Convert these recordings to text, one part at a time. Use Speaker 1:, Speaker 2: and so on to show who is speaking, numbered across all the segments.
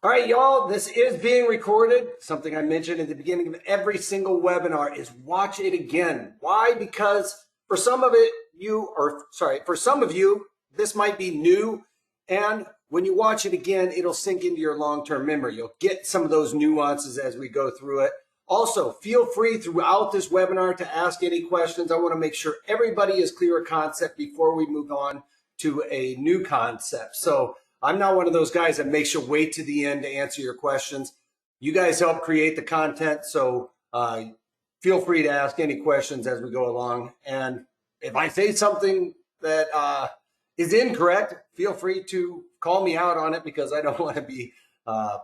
Speaker 1: All right, y'all, this is being recorded. Something I mentioned at the beginning of every single webinar is watch it again. Why? Because for some of you, this might be new. And when you watch it again, it'll sink into your long-term memory. You'll get some of those nuances as we go through it. Also, feel free throughout this webinar to ask any questions. I want to make sure everybody is clear of concept before we move on to a new concept. So I'm not one of those guys that makes you wait to the end to answer your questions. You guys help create the content, so feel free to ask any questions as we go along. And if I say something that is incorrect, feel free to call me out on it, because I don't want to be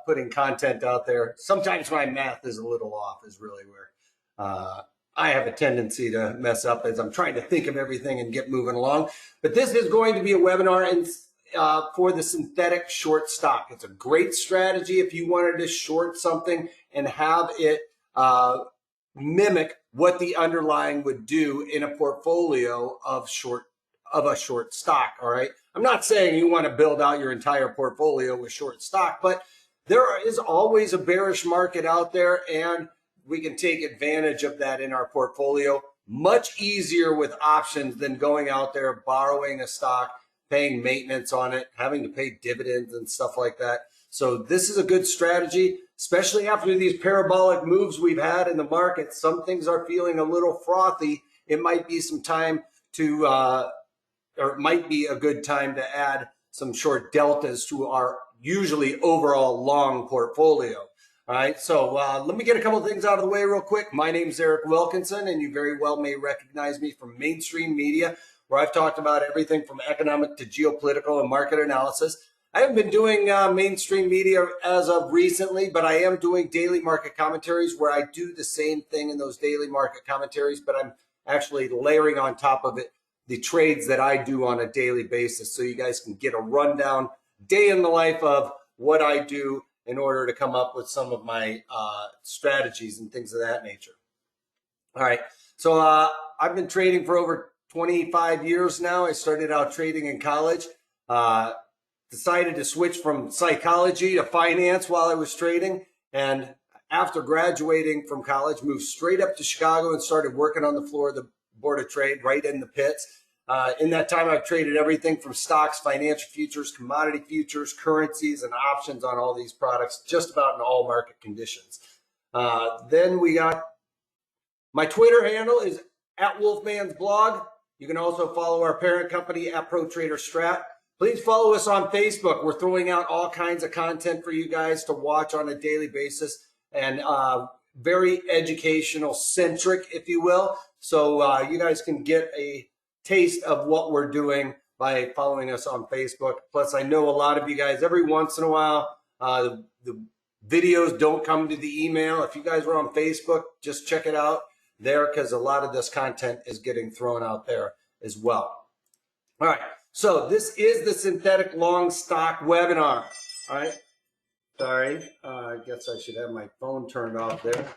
Speaker 1: putting content out there. Sometimes my math is a little off, is really where I have a tendency to mess up as I'm trying to think of everything and get moving along. But this is going to be a webinar for the synthetic short stock. It's a great strategy if you wanted to short something and have it mimic what the underlying would do in a portfolio of a short stock. All right. I'm not saying you want to build out your entire portfolio with short stock, but there is always a bearish market out there, and we can take advantage of that in our portfolio much easier with options than going out there, borrowing a stock, paying maintenance on it, having to pay dividends and stuff like that. So this is a good strategy, especially after these parabolic moves we've had in the market. Some things are feeling a little frothy. It might be some time to, or it might be a good time to add some short deltas to our usually overall long portfolio. All right, so let me get a couple of things out of the way real quick. My name is Eric Wilkinson, and you very well may recognize me from mainstream media, where I've talked about everything from economic to geopolitical and market analysis. I haven't been doing mainstream media as of recently, but I am doing daily market commentaries where I do the same thing in those daily market commentaries, but I'm actually layering on top of it the trades that I do on a daily basis, so you guys can get a rundown day in the life of what I do in order to come up with some of my strategies and things of that nature. All right, so I've been trading for over 25 years now. I started out trading in college, decided to switch from psychology to finance while I was trading. And after graduating from college, moved straight up to Chicago and started working on the floor of the Board of Trade, right in the pits. In that time, I've traded everything from stocks, financial futures, commodity futures, currencies, and options on all these products, just about in all market conditions. Then we got my Twitter handle is @Wolfman's blog. You can also follow our parent company @ProTraderStrat. Please follow us on Facebook. We're throwing out all kinds of content for you guys to watch on a daily basis, and very educational centric, if you will. So you guys can get a taste of what we're doing by following us on Facebook. Plus, I know a lot of you guys, every once in a while, the videos don't come to the email. If you guys were on Facebook, just check it out there, because a lot of this content is getting thrown out there as well. All right, so this is the synthetic long stock webinar. All right, sorry, I guess I should have my phone turned off there.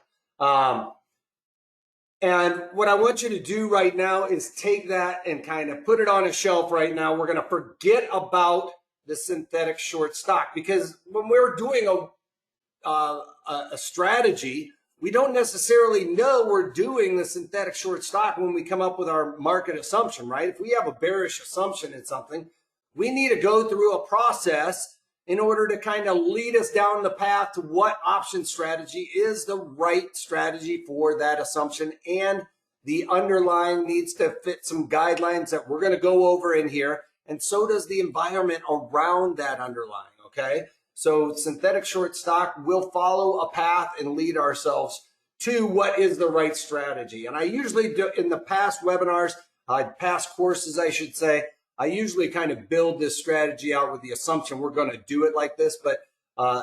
Speaker 1: And what I want you to do right now is take that and kind of put it on a shelf right now. We're going to forget about the synthetic short stock, because when we're doing a strategy, we don't necessarily know we're doing the synthetic short stock when we come up with our market assumption, right? If we have a bearish assumption in something, we need to go through a process in order to kind of lead us down the path to what option strategy is the right strategy for that assumption. And the underlying needs to fit some guidelines that we're going to go over in here. And so does the environment around that underlying, okay? So synthetic short stock will follow a path and lead ourselves to what is the right strategy. And I usually do, in the past webinars, past courses, I should say, I usually kind of build this strategy out with the assumption we're going to do it like this. But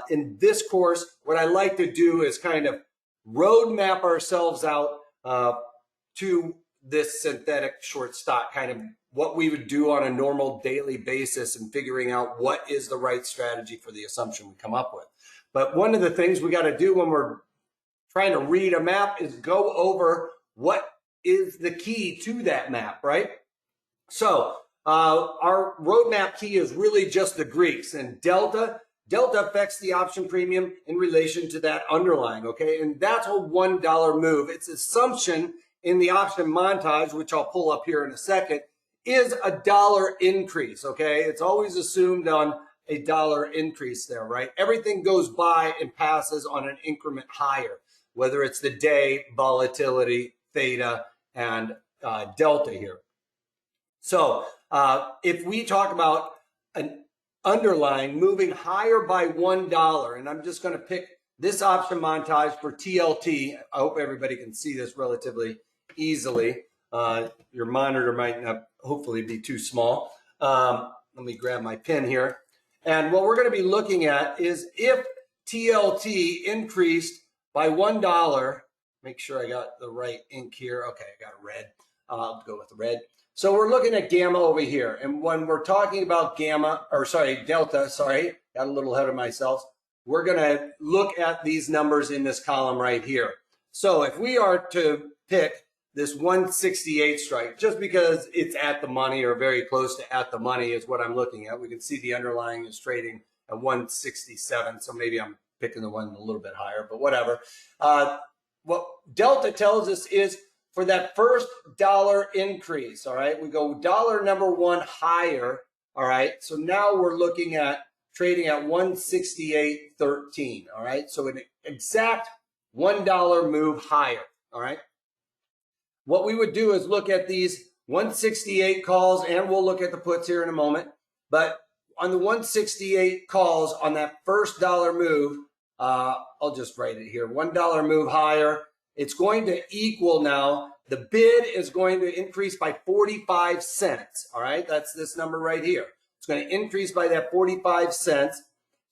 Speaker 1: in this course, what I like to do is kind of roadmap ourselves out to this synthetic short stock, kind of what we would do on a normal daily basis, and figuring out what is the right strategy for the assumption we come up with. But one of the things we got to do when we're trying to read a map is go over what is the key to that map, right? So our roadmap key is really just the Greeks, and delta delta affects the option premium in relation to that underlying, okay? And that's a $1 move. Its assumption in the option montage, which I'll pull up here in a second, is a $1 increase, okay? It's always assumed on a $1 increase there, right? Everything goes by and passes on an increment higher, whether it's the day, volatility, theta, and delta here. So if we talk about an underlying moving higher by $1, and I'm just going to pick this option montage for TLT. I hope everybody can see this relatively easily. Your monitor might not hopefully be too small. Let me grab my pen here. And what we're going to be looking at is if TLT increased by $1, make sure I got the right ink here. Okay, I got a red. I'll go with the red. So we're looking at gamma over here. And when we're talking about delta, got a little ahead of myself. We're going to look at these numbers in this column right here. So if we are to pick this 168 strike, just because it's at the money or very close to at the money is what I'm looking at. We can see the underlying is trading at 167. So maybe I'm picking the one a little bit higher, but whatever. What delta tells us is for that first $1 increase, all right, we go dollar number one higher, all right. So now we're looking at trading at 168.13, all right. So an exact $1 move higher, all right. What we would do is look at these 168 calls, and we'll look at the puts here in a moment. But on the 168 calls on that first $1 move, I'll just write it here, $1 move higher. It's going to equal now, the bid is going to increase by 45 cents. All right, that's this number right here. It's going to increase by that 45 cents.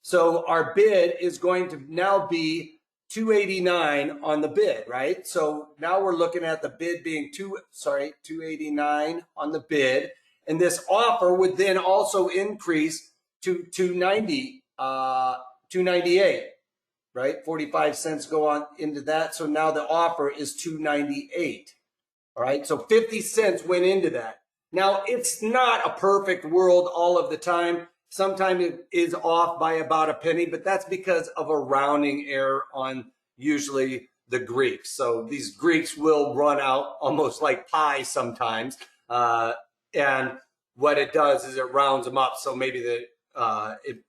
Speaker 1: So our bid is going to now be 289 on the bid, right? So now we're looking at the bid being 289 on the bid. And this offer would then also increase to 298, right? 45 cents go on into that. So now the offer is 298. All right. So 50 cents went into that. Now it's not a perfect world all of the time. Sometimes it is off by about a penny, but that's because of a rounding error on usually the Greeks. So these Greeks will run out almost like pi sometimes. And what it does is it rounds them up. So maybe it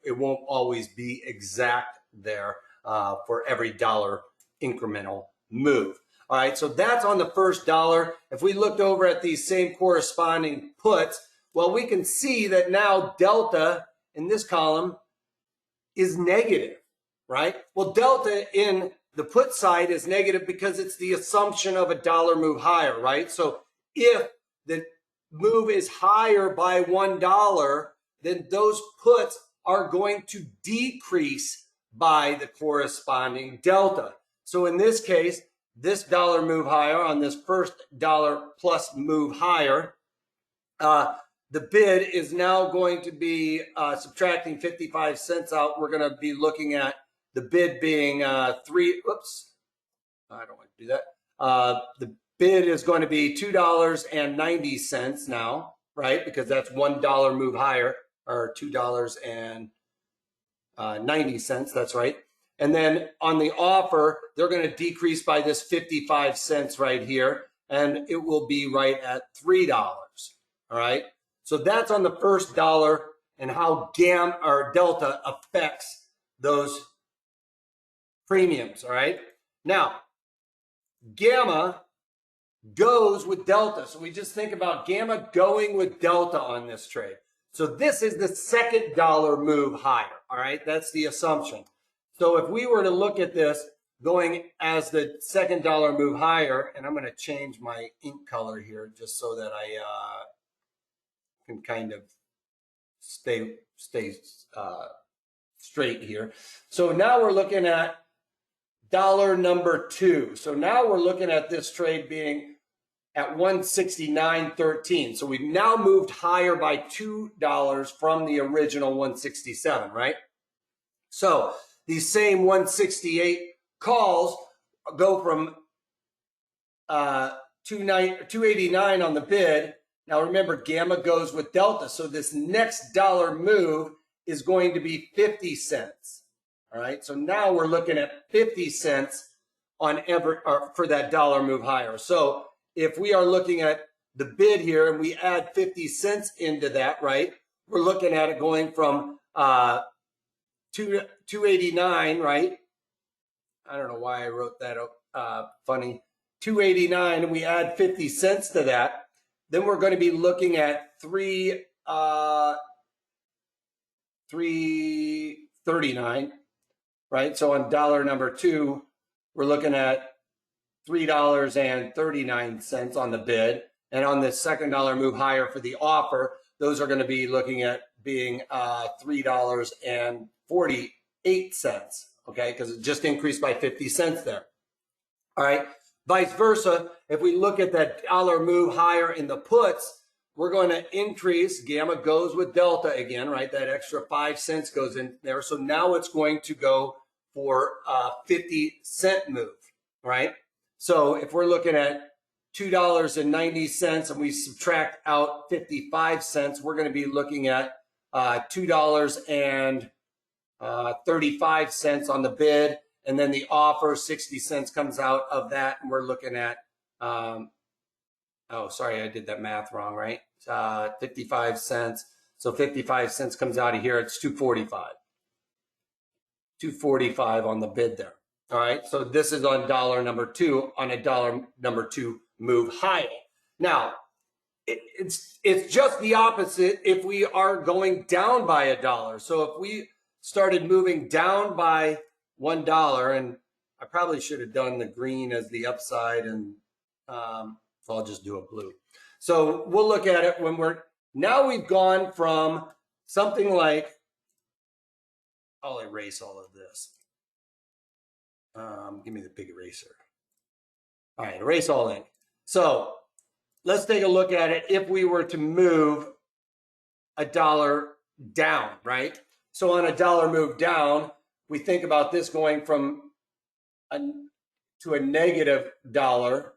Speaker 1: won't always be exact there for every $1 incremental move. All right, so that's on the first $1. If we looked over at these same corresponding puts, well, we can see that now delta in this column is negative, right? Well, delta in the put side is negative because it's the assumption of a $1 move higher, right? So if the move is higher by $1, then those puts are going to decrease by the corresponding delta. So in this case, this $1 move higher on this first $1 plus move higher, the bid is now going to be subtracting 55 cents out. We're going to be looking at the bid being oops, I don't want to do that. The bid is going to be $2.90 now, right? Because that's $1 move higher, or $2.90, that's right. And then on the offer, they're going to decrease by this 55 cents right here, and it will be right at $3, all right? So that's on the first $1 and how gamma or delta affects those premiums, all right? Now, gamma goes with delta. So we just think about gamma going with delta on this trade. So this is the second $1 move higher, all right? That's the assumption. So if we were to look at this going as the second $1 move higher, and I'm going to change my ink color here just so that I can kind of stay straight here. So now we're looking at $1 number 2. So now we're looking at this trade being at 169.13. So we've now moved higher by $2 from the original 167, right? So these same 168 calls go from 289 on the bid. Now remember, gamma goes with delta. So this next $1 move is going to be 50 cents. All right, so now we're looking at 50 cents on for that dollar move higher. So if we are looking at the bid here and we add 50 cents into that, right, we're looking at it going from 289, right? I don't know why I wrote that funny. 289, and we add 50 cents to that, then we're going to be looking at 339, right? So on dollar number 2, we're looking at $3.39 on the bid, and on the second dollar move higher for the offer, those are going to be looking at being $3.48, okay, because it just increased by 50 cents there. All right, vice versa, if we look at that dollar move higher in the puts, we're going to increase, gamma goes with delta again, right? That extra 5 cents goes in there. So now it's going to go for a 50-cent move, right? So if we're looking at $2.90 and we subtract out 55 cents, we're going to be looking at $2.35 on the bid. And then the offer, 60 cents comes out of that. And we're looking at, oh, sorry, I did that math wrong, right? 55 cents. So 55 cents comes out of here. It's 245. 245 on the bid there. All right. So this is on dollar number 2 on a dollar number 2 move higher. Now, it's just the opposite if we are going down by $1. So if we started moving down by $1, and I probably should have done the green as the upside, and so I'll just do a blue. So we'll look at it when now we've gone from something like, I'll erase all of this. Give me the big eraser. All right, erase all in. So let's take a look at it if we were to move $1 down, right? So on a dollar move down, we think about this going from to a negative dollar,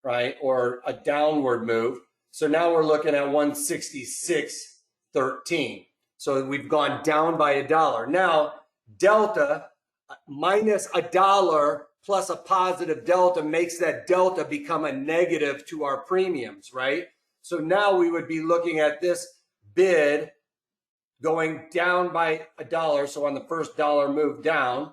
Speaker 1: right? Or a downward move. So now we're looking at 166.13. So we've gone down by $1. Now, delta minus $1 plus a positive delta makes that delta become a negative to our premiums, right? So now we would be looking at this bid going down by $1. So on the first dollar move down,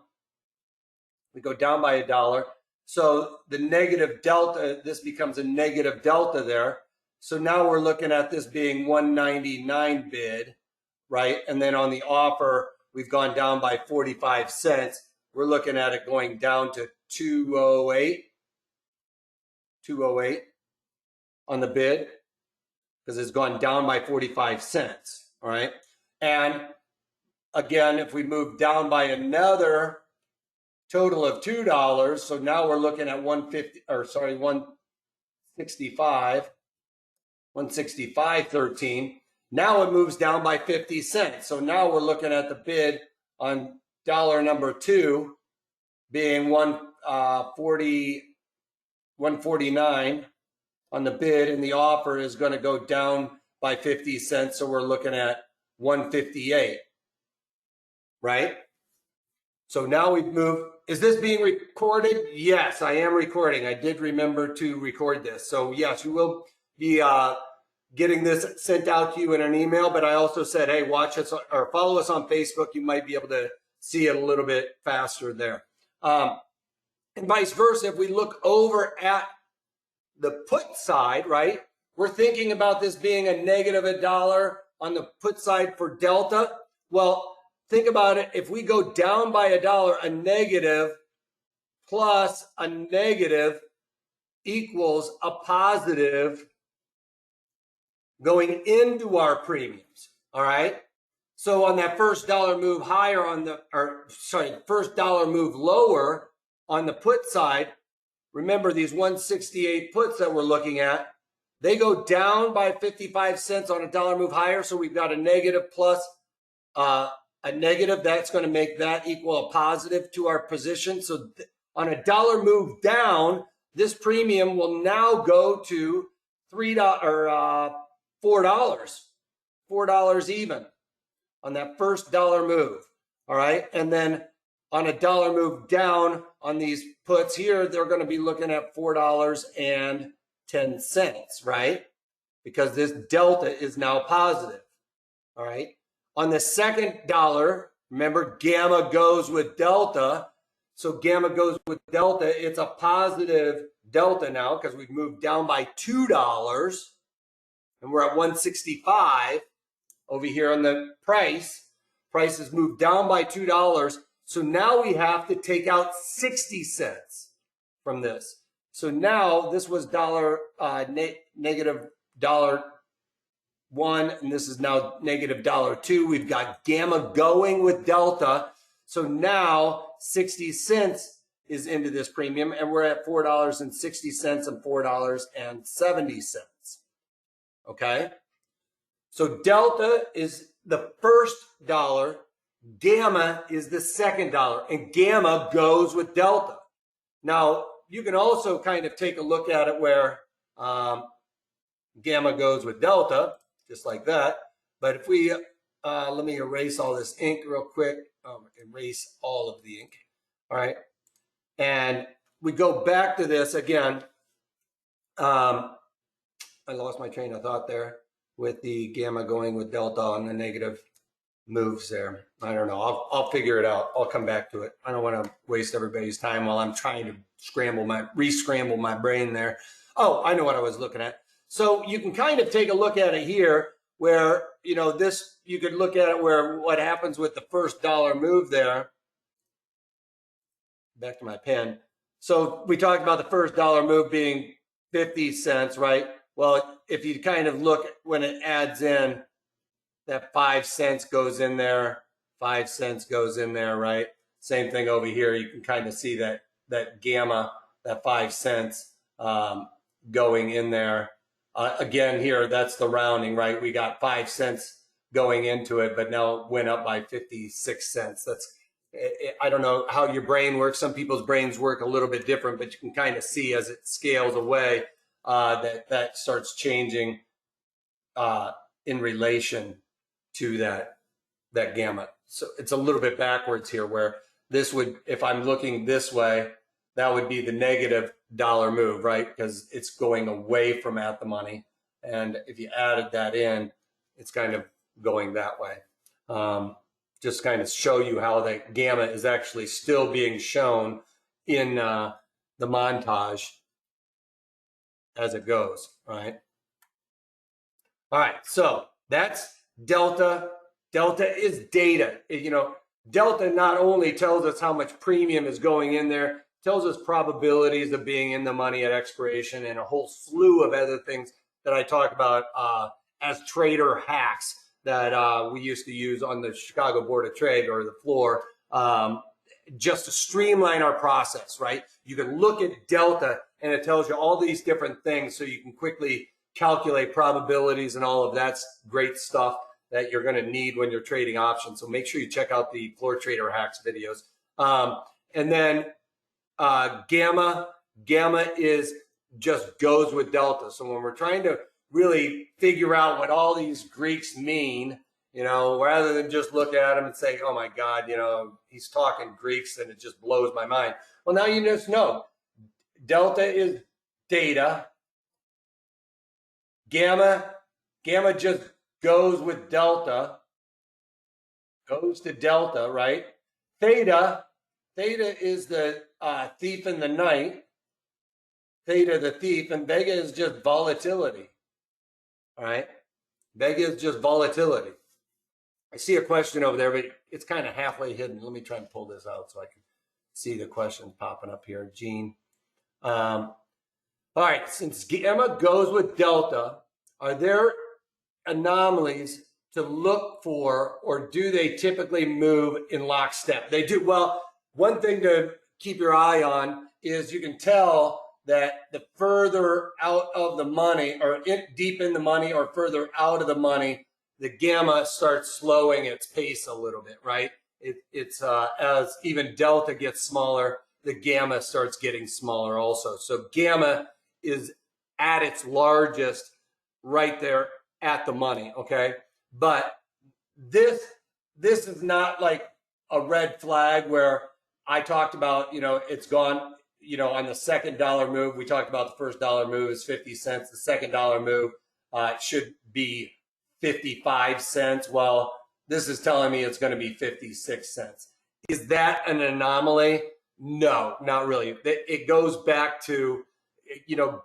Speaker 1: we go down by $1. So the negative delta, this becomes a negative delta there. So now we're looking at this being 199 bid, right? And then on the offer, we've gone down by 45 cents. We're looking at it going down to 208 on the bid because it's gone down by 45 cents, all right? And again, if we move down by another total of $2, so now we're looking at 165.13. Now it moves down by 50 cents. So now we're looking at the bid on dollar number 2 being 149 on the bid, and the offer is going to go down by 50 cents. So we're looking at 158, right? So now we've moved. Is this being recorded? Yes, I am recording. I did remember to record this. So yes, you will be getting this sent out to you in an email, but I also said, hey, watch us or follow us on Facebook. You might be able to see it a little bit faster there. And vice versa, if we look over at the put side, right, we're thinking about this being a negative $1 on the put side for delta. Well, think about it. If we go down by $1, a negative plus a negative equals a positive going into our premiums, all right? So on that first dollar move higher first dollar move lower on the put side, remember these 168 puts that we're looking at, they go down by 55 cents on a dollar move higher. So we've got a negative plus a negative. That's going to make that equal a positive to our position. So on a dollar move down, this premium will now go to $4 even. on that first dollar move. All right. And then on a dollar move down on these puts here, they're going to be looking at $4.10, right? Because this delta is now positive. All right. On the second dollar, remember, gamma goes with delta. So gamma goes with delta. It's a positive delta now because we've moved down by $2 and we're at 165 over here on the price. Price has moved down by $2. So now we have to take out 60 cents from this. So now this was negative $1, and this is now negative $2. We've got gamma going with delta. So now 60 cents is into this premium, and we're at $4.60 and $4.70. Okay? So delta is the first dollar, gamma is the second dollar, and gamma goes with delta. Now, you can also kind of take a look at it where gamma goes with delta, just like that. But if we, let me erase all this ink real quick. Erase all of the ink. All right. And we go back to this again. I lost my train of thought there with the gamma going with delta on the negative moves there. I don't know. I'll figure it out. I'll come back to it. I don't want to waste everybody's time while I'm trying to re-scramble my brain there. Oh, I know what I was looking at. So you can kind of take a look at it here where, you know, this, you could look at it where what happens with the first dollar move there. Back to my pen. So we talked about the first dollar move being 50 cents, right? Well, if you kind of look at when it adds in, that 5 cents goes in there, 5 cents goes in there, right? Same thing over here. You can kind of see that gamma, that 5 cents going in there. Again, here, that's the rounding, right? We got 5 cents going into it, but now it went up by 56 cents. I don't know how your brain works. Some people's brains work a little bit different, but you can kind of see as it scales away that starts changing in relation to that gamma. So it's a little bit backwards here where this would, if I'm looking this way, that would be the negative dollar move, right? Because it's going away from at the money. And if you added that in, it's kind of going that way. Just kind of show you how the gamma is actually still being shown in the montage as it goes, right? All right, so that's delta. Delta is data. You know, delta not only tells us how much premium is going in there, tells us probabilities of being in the money at expiration and a whole slew of other things that I talk about as trader hacks that we used to use on the Chicago Board of Trade or the floor just to streamline our process, right? You can look at delta and it tells you all these different things so you can quickly calculate probabilities and all of that's great stuff that you're going to need when you're trading options. So make sure you check out the Floor Trader Hacks videos. And then gamma is just goes with delta. So when we're trying to really figure out what all these Greeks mean, you know, rather than just look at them and say, oh my God, you know, he's talking Greeks and it just blows my mind. Well, now you just know delta is data. Gamma just goes with delta, goes to delta, right? Theta is the thief in the night. Theta, the thief, and Vega is just volatility. All right? Vega is just volatility. I see a question over there, but it's kind of halfway hidden. Let me try and pull this out so I can see the question popping up here. Gene. All right, since gamma goes with delta, are there anomalies to look for, or do they typically move in lockstep? They do. Well, one thing to keep your eye on is you can tell that the further out of the money or deep in the money or further out of the money, the gamma starts slowing its pace a little bit, right? It's as even delta gets smaller, the gamma starts getting smaller also. So gamma is at its largest right there at the money, okay? But this this is not like a red flag where I talked about, it's gone, on the second dollar move. We talked about the first dollar move is 50 cents. The second dollar move should be 55 cents. Well, this is telling me it's going to be 56 cents. Is that an anomaly? No, not really. It goes back to,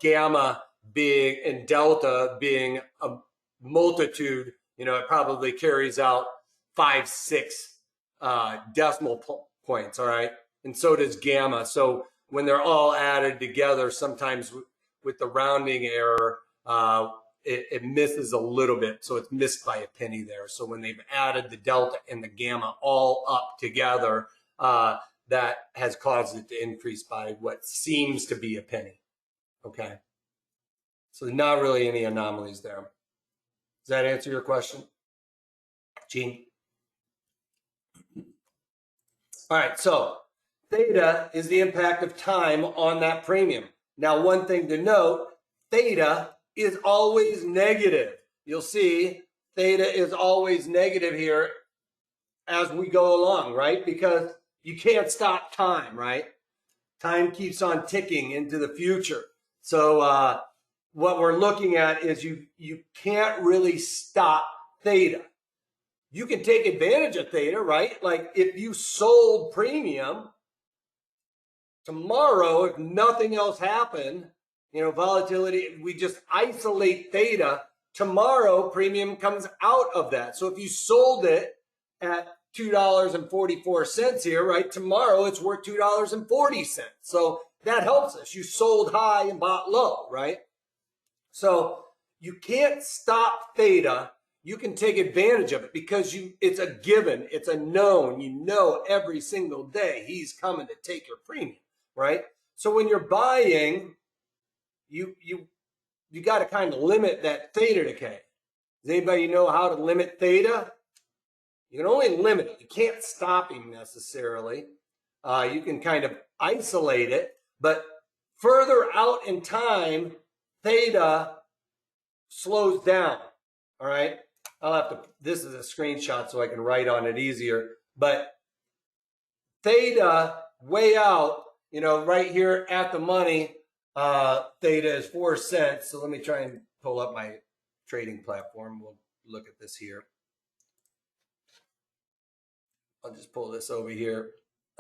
Speaker 1: gamma being and delta being a multitude. It probably carries out 5, 6 decimal points. All right. And so does gamma. So when they're all added together, sometimes with the rounding error, it misses a little bit. So it's missed by a penny there. So when they've added the delta and the gamma all up together, that has caused it to increase by what seems to be a penny. Okay. So not really any anomalies there. Does that answer your question, Jean? All right. So theta is the impact of time on that premium. Now, one thing to note, theta is always negative. You'll see theta is always negative here as we go along, right? Because you can't stop time, right? Time keeps on ticking into the future. So what we're looking at is you can't really stop theta. You can take advantage of theta, right? Like if you sold premium tomorrow, if nothing else happened, volatility, we just isolate theta. Tomorrow, premium comes out of that. So if you sold it at $2.44 here, right? Tomorrow it's worth $2.40. So that helps us. You sold high and bought low, right? So you can't stop theta. You can take advantage of it because it's a given. It's a known. Every single day he's coming to take your premium, right? So when you're buying, you got to kind of limit that theta decay. Does anybody know how to limit theta? You can only limit it. You can't stop him necessarily. You can kind of isolate it, but further out in time, theta slows down. All right. This is a screenshot so I can write on it easier, but theta way out, right here at the money, theta is 4 cents. So let me try and pull up my trading platform. We'll look at this here. I'll just pull this over here.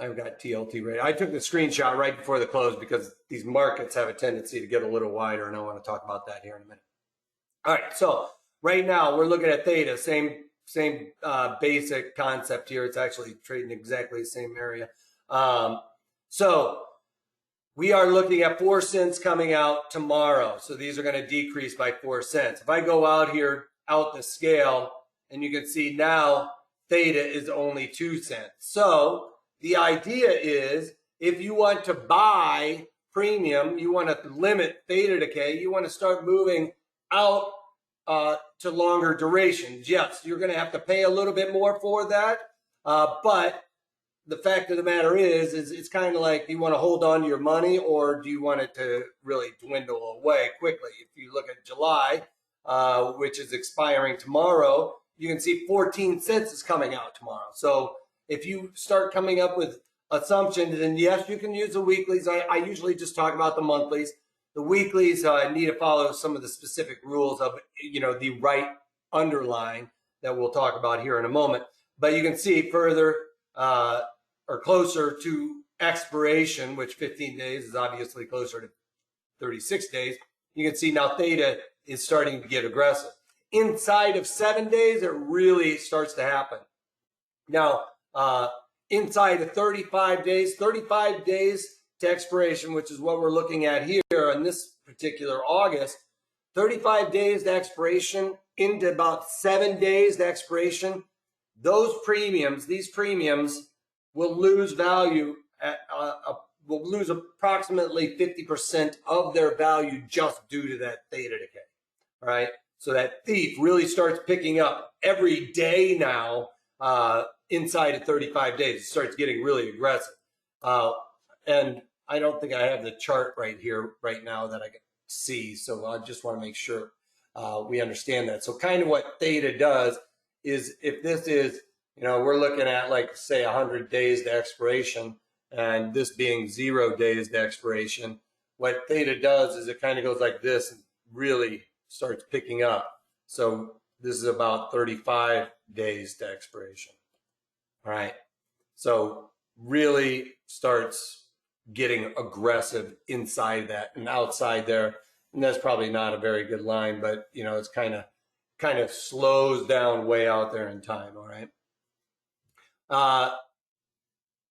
Speaker 1: I've got TLT ready. I took the screenshot right before the close because these markets have a tendency to get a little wider, and I want to talk about that here in a minute. All right, so right now we're looking at theta, same basic concept here. It's actually trading exactly the same area. So we are looking at 4 cents coming out tomorrow. So these are going to decrease by 4 cents. If I go out here, out the scale, and you can see now theta is only 2 cents. So the idea is if you want to buy premium, you want to limit theta decay, you want to start moving out to longer durations. Yes, you're going to have to pay a little bit more for that, but the fact of the matter is it's kind of like, do you want to hold on to your money or do you want it to really dwindle away quickly? If you look at July, which is expiring tomorrow, you can see 14 cents is coming out tomorrow. So if you start coming up with assumptions, then yes, you can use the weeklies. I usually just talk about the monthlies. The weeklies need to follow some of the specific rules of, the right underlying that we'll talk about here in a moment. But you can see further or closer to expiration, which 15 days is obviously closer to 36 days. You can see now theta is starting to get aggressive. Inside of 7 days, it really starts to happen. Now, inside of 35 days to expiration, which is what we're looking at here in this particular August, 35 days to expiration into about 7 days to expiration, these premiums will lose value, will lose approximately 50% of their value just due to that theta decay, all right? So that thief really starts picking up every day now inside of 35 days. It starts getting really aggressive. And I don't think I have the chart right here right now that I can see. So I just want to make sure we understand that. So kind of what theta does is if this is You know, we're looking at like, say, 100 days to expiration, and this being 0 days to expiration. What Theta does is it kind of goes like this and really starts picking up. So this is about 35 days to expiration. All right. So really starts getting aggressive inside that and outside there. And that's probably not a very good line, but you know, it's kind of slows down way out there in time. All right.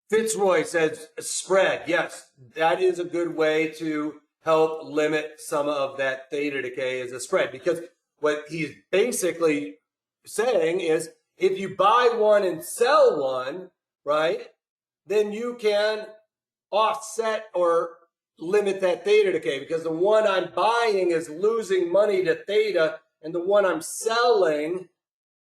Speaker 1: Fitzroy says spread. Yes, that is a good way to help limit some of that theta decay as a spread, because what he's basically saying is if you buy one and sell one, right, then you can offset or limit that theta decay, because the one I'm buying is losing money to theta and the one I'm selling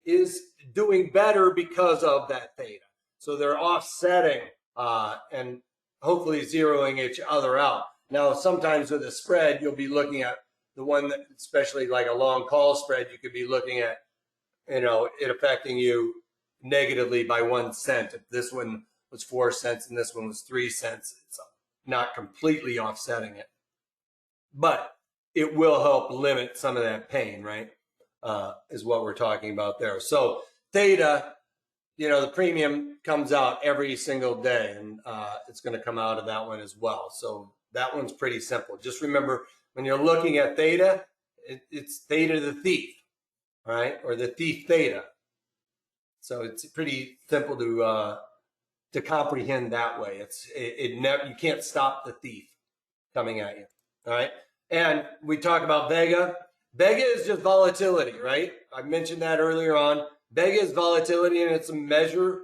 Speaker 1: is doing better because of that theta. So they're offsetting and hopefully zeroing each other out. Now, sometimes with a spread, you'll be looking at the one that, especially like a long call spread, you could be looking at, you know, it affecting you negatively by 1 cent. If this one was 4 cents and this one was 3 cents, it's not completely offsetting it, but it will help limit some of that pain, right? Is what we're talking about there. So theta, you know, the premium comes out every single day, and it's going to come out of that one as well. So that one's pretty simple. Just remember, when you're looking at theta, it's theta the thief, right? Or the thief theta. So it's pretty simple to comprehend that way. You can't stop the thief coming at you, all right? And we talk about Vega. Vega is just volatility, right? I mentioned that earlier on. Vega is volatility, and it's a measure.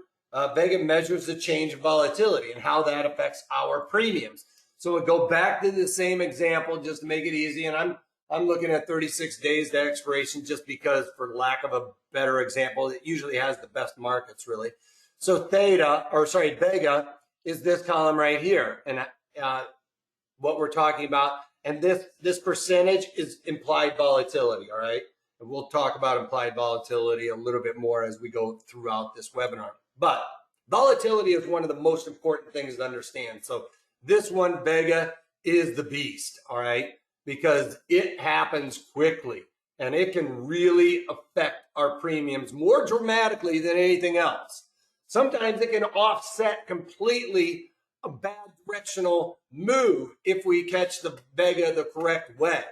Speaker 1: Vega measures the change of volatility and how that affects our premiums. So we'll go back to the same example just to make it easy. And I'm looking at 36 days to expiration just because, for lack of a better example, it usually has the best markets, really. So Vega is this column right here. And what we're talking about, and this percentage is implied volatility, all right? And we'll talk about implied volatility a little bit more as we go throughout this webinar. But volatility is one of the most important things to understand. So this one, Vega, is the beast, all right? Because it happens quickly and it can really affect our premiums more dramatically than anything else. Sometimes it can offset completely a bad directional move if we catch the Vega the correct way.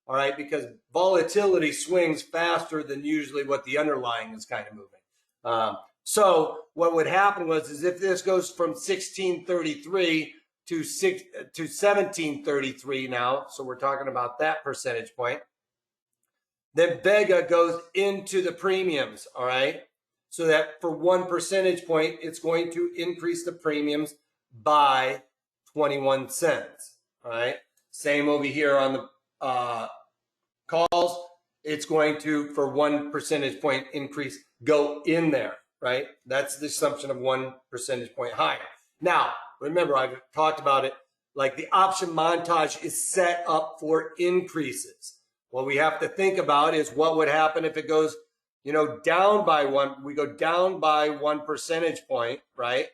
Speaker 1: All right, because volatility swings faster than usually what the underlying is kind of moving. So what would happen is if this goes from 1633 to 1733 now, so we're talking about that percentage point, then Vega goes into the premiums, all right? So that for 1 percentage point, it's going to increase the premiums by 21 cents, all right? Same over here on the calls, it's going to, for 1 percentage point increase, go in there, right? That's the assumption of 1 percentage point higher. Now, remember, I've talked about it, like the option montage is set up for increases. What we have to think about is what would happen if it goes, you know, down by one. We go down by 1 percentage point, right?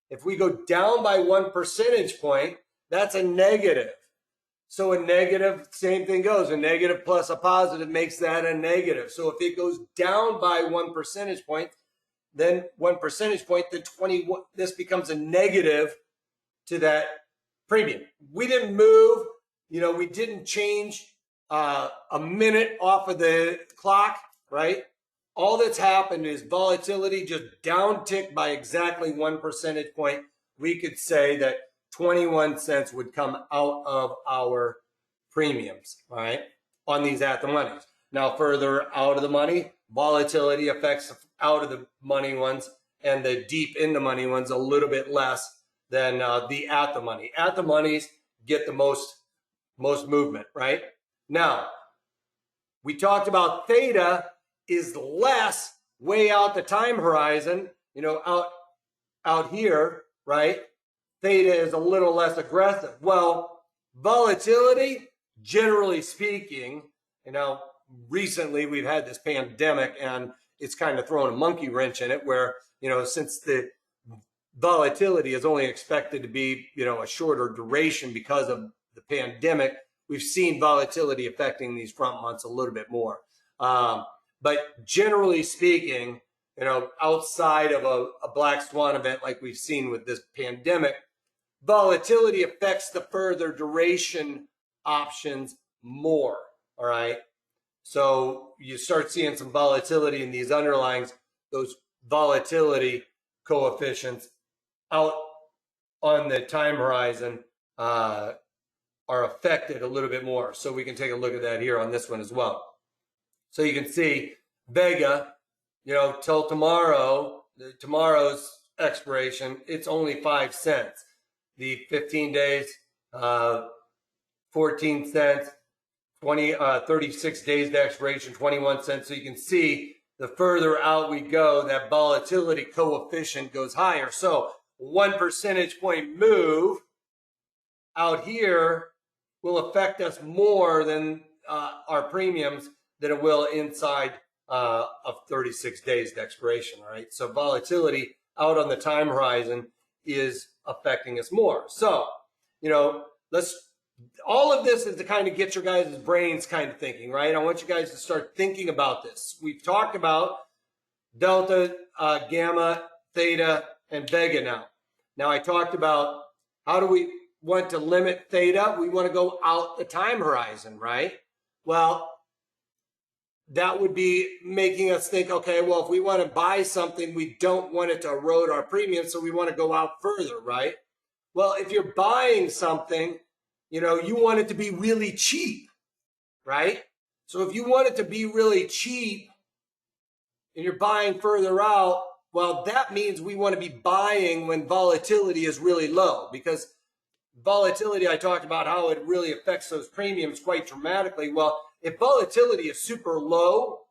Speaker 1: If we go down by 1 percentage point, that's a negative. So a negative, same thing goes. A negative plus a positive makes that a negative. So if it goes down by 1 percentage point, then 1 percentage point, then 21, this becomes a negative to that premium. We didn't move, you know, we didn't change a minute off of the clock, right? All that's happened is volatility just downticked by exactly 1 percentage point. We could say that 21 cents would come out of our premiums, all right, on these at the monies. Now, further out of the money, volatility affects out of the money ones, and the deep in the money ones a little bit less than the at the money. At the monies get the most movement, right? Now, we talked about theta is less way out the time horizon, you know, out here, right? Theta is a little less aggressive. Well, volatility, generally speaking, you know, recently we've had this pandemic and it's kind of throwing a monkey wrench in it where, you know, since the volatility is only expected to be, you know, a shorter duration because of the pandemic, we've seen volatility affecting these front months a little bit more. But generally speaking, you know, outside of a black swan event like we've seen with this pandemic, volatility affects the further duration options more, all right? So you start seeing some volatility in these underlyings, those volatility coefficients out on the time horizon are affected a little bit more. So we can take a look at that here on this one as well. So you can see Vega, you know, till tomorrow's expiration, it's only 5 cents. The 15 days, 14 cents, 36 days to expiration, 21 cents. So you can see the further out we go, that volatility coefficient goes higher. So 1 percentage point move out here will affect us more than our premiums than it will inside of 36 days to expiration, all right? So volatility out on the time horizon is affecting us more. So, you know, all of this is to kind of get your guys' brains kind of thinking, right? I want you guys to start thinking about this. We've talked about Delta, Gamma, Theta, and Vega now. Now I talked about how do we want to limit Theta? We want to go out the time horizon, right? Well, that would be making us think, okay, well, if we want to buy something, we don't want it to erode our premium, so we want to go out further, right? Well, if you're buying something, you know, you want it to be really cheap, right? So if you want it to be really cheap and you're buying further out, well, that means we want to be buying when volatility is really low, because volatility, I talked about how it really affects those premiums quite dramatically. Well, if volatility is super low,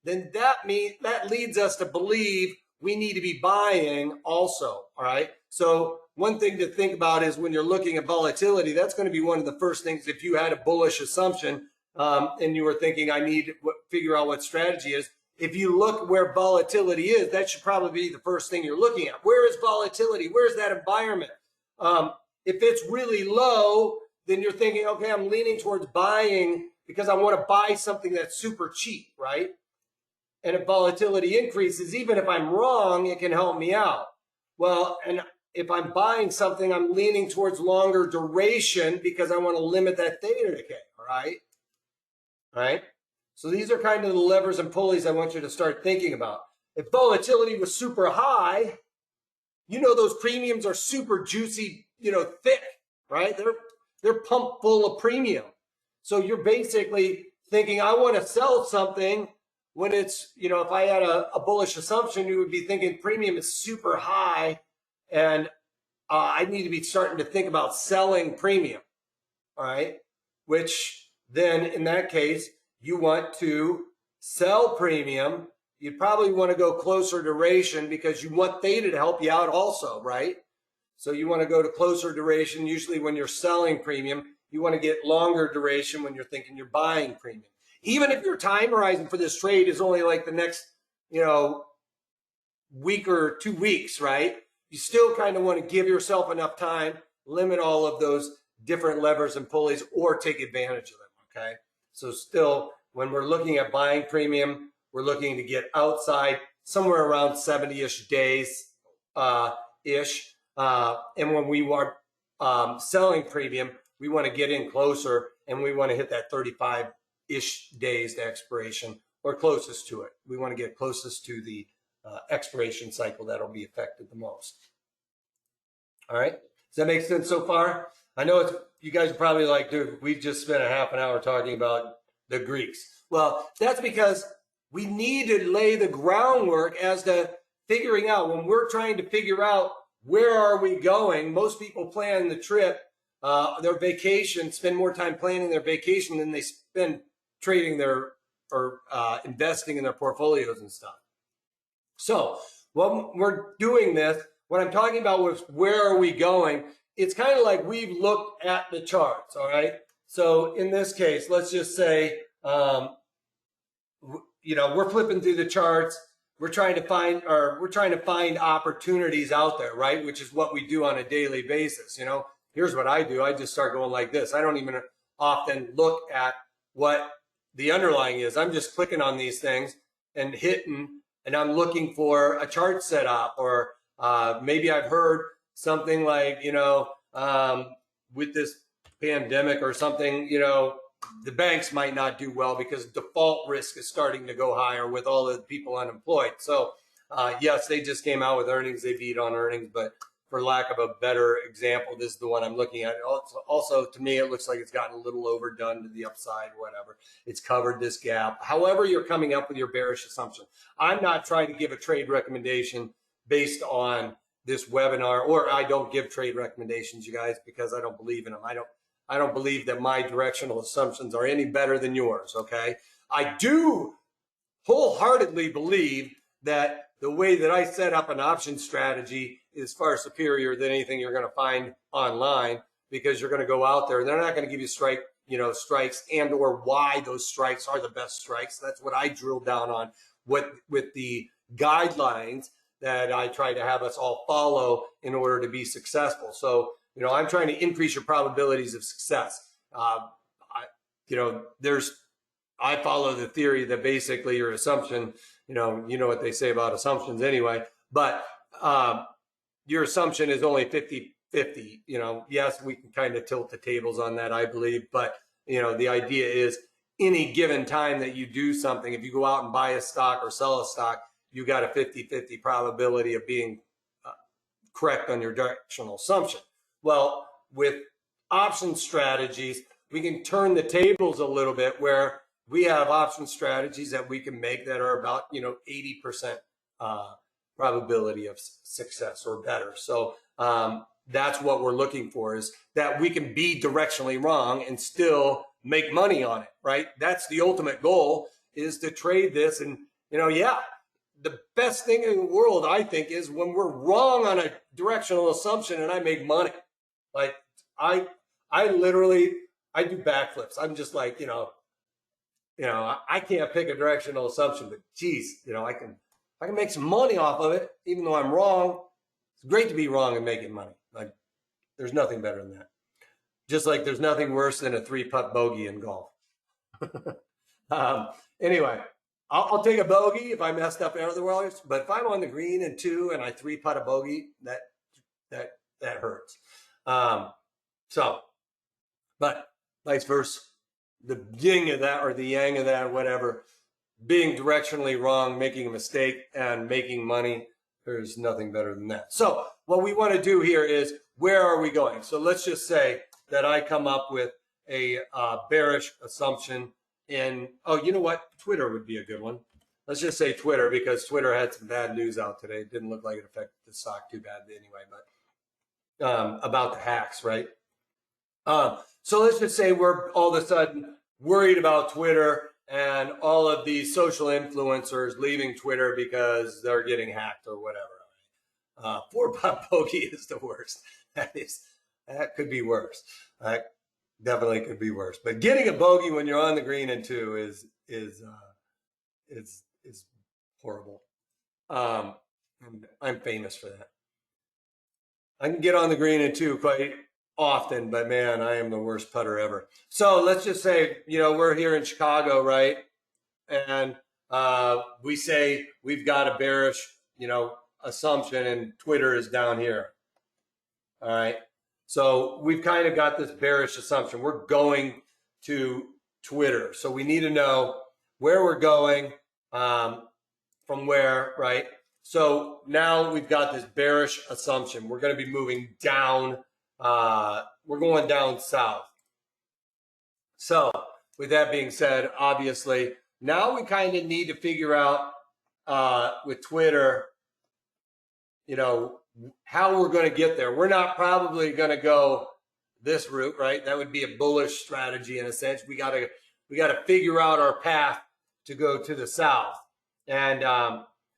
Speaker 1: then that leads us to believe we need to be buying also, all right? So one thing to think about is when you're looking at volatility, that's going to be one of the first things. If you had a bullish assumption and you were thinking, I need to figure out what strategy is, if you look where volatility is, that should probably be the first thing you're looking at. Where is volatility? Where's that environment? If it's really low, then you're thinking, okay, I'm leaning towards buying because I want to buy something that's super cheap, right? And if volatility increases, even if I'm wrong, it can help me out. Well, and if I'm buying something, I'm leaning towards longer duration because I want to limit that theta decay, all right? All right? So these are kind of the levers and pulleys I want you to start thinking about. If volatility was super high, you know those premiums are super juicy, you know, thick, right? They're pumped full of premium. So you're basically thinking, I want to sell something when it's, you know, if I had a bullish assumption, you would be thinking premium is super high and I need to be starting to think about selling premium, all right? Which then in that case, you want to sell premium. You'd probably want to go closer duration because you want theta to help you out also, right? So you want to go to closer duration. Usually when you're selling premium, you want to get longer duration when you're thinking you're buying premium. Even if your time horizon for this trade is only like the next, you know, week or 2 weeks, right? You still kind of want to give yourself enough time, limit all of those different levers and pulleys, or take advantage of them, okay? So still, when we're looking at buying premium, we're looking to get outside somewhere around 70-ish days ish. And when we are selling premium, we want to get in closer and we want to hit that 35-ish days to expiration or closest to it. We want to get closest to the expiration cycle that'll be affected the most. All right. Does that make sense so far? I know you guys are probably like, dude, we've just spent a half an hour talking about the Greeks. Well, that's because we need to lay the groundwork as to figuring out when we're trying to figure out where are we going. Most people plan the trip, their vacation, spend more time planning their vacation than they spend trading their or investing in their portfolios and stuff. So when we're doing this, what I'm talking about was where are we going? It's kind of like we've looked at the charts, all right? So in this case, let's just say, you know, we're flipping through the charts we're trying to find opportunities out there, right? Which is what we do on a daily basis. You know, here's what I do. I just start going like this. I don't even often look at what the underlying is. I'm just clicking on these things and hitting, and I'm looking for a chart setup, or maybe I've heard something like, you know, with this pandemic or something, you know, the banks might not do well because default risk is starting to go higher with all the people unemployed. So yes, they just came out with earnings. They beat on earnings, but for lack of a better example, this is the one I'm looking at. Also, to me, it looks like it's gotten a little overdone to the upside, whatever. It's covered this gap. However you're coming up with your bearish assumption. I'm not trying to give a trade recommendation based on this webinar, or I don't give trade recommendations, you guys, because I don't believe in them. I don't believe that my directional assumptions are any better than yours, okay? I do wholeheartedly believe that the way that I set up an option strategy is far superior than anything you're going to find online, because you're going to go out there and they're not going to give you strikes and or why those strikes are the best strikes. That's what I drill down on with the guidelines that I try to have us all follow in order to be successful. So, you know, I'm trying to increase your probabilities of success. I follow the theory that basically your assumption, you know what they say about assumptions anyway, but your assumption is only 50-50. You know, yes, we can kind of tilt the tables on that, I believe, but you know, the idea is any given time that you do something, if you go out and buy a stock or sell a stock, you got a 50-50 probability of being correct on your directional assumption. Well, with option strategies, we can turn the tables a little bit, where we have option strategies that we can make that are about, you know, 80% probability of success or better. So that's what we're looking for, is that we can be directionally wrong and still make money on it, right? That's the ultimate goal, is to trade this. And, you know, yeah, the best thing in the world, I think, is when we're wrong on a directional assumption and I make money. Like I literally do backflips. I'm just like, you know, I can't pick a directional assumption, but geez, you know, I can make some money off of it, even though I'm wrong. It's great to be wrong and making money. Like, there's nothing better than that. Just like there's nothing worse than a 3-putt bogey in golf. Anyway, I'll take a bogey if I messed up otherwise, but if I'm on the green and 2 and I 3-putt a bogey, that hurts. But vice versa, the yin of that or the yang of that, whatever, being directionally wrong, making a mistake and making money, there's nothing better than that. So what we want to do here is, where are we going? So let's just say that I come up with a bearish assumption in, oh, you know what? Twitter would be a good one. Let's just say Twitter, because Twitter had some bad news out today. It didn't look like it affected the stock too bad anyway, but about the hacks, right? So let's just say we're all of a sudden worried about Twitter and all of these social influencers leaving Twitter because they're getting hacked or whatever. 4-putt bogey is the worst. That could be worse. That definitely could be worse. But getting a bogey when you're on the green and 2 is horrible. And I'm famous for that. I can get on the green and 2 quite often, but man, I am the worst putter ever. So let's just say, you know, we're here in Chicago, right? And we say we've got a bearish, you know, assumption, and Twitter is down here. All right. So we've kind of got this bearish assumption. We're going to Twitter. So we need to know where we're going, from where, right? So now we've got this bearish assumption. We're going to be moving down. We're going down south. So with that being said, obviously, now we kind of need to figure out with Twitter, you know, how we're going to get there. We're not probably going to go this route, right? That would be a bullish strategy in a sense. We got to figure out our path to go to the south. And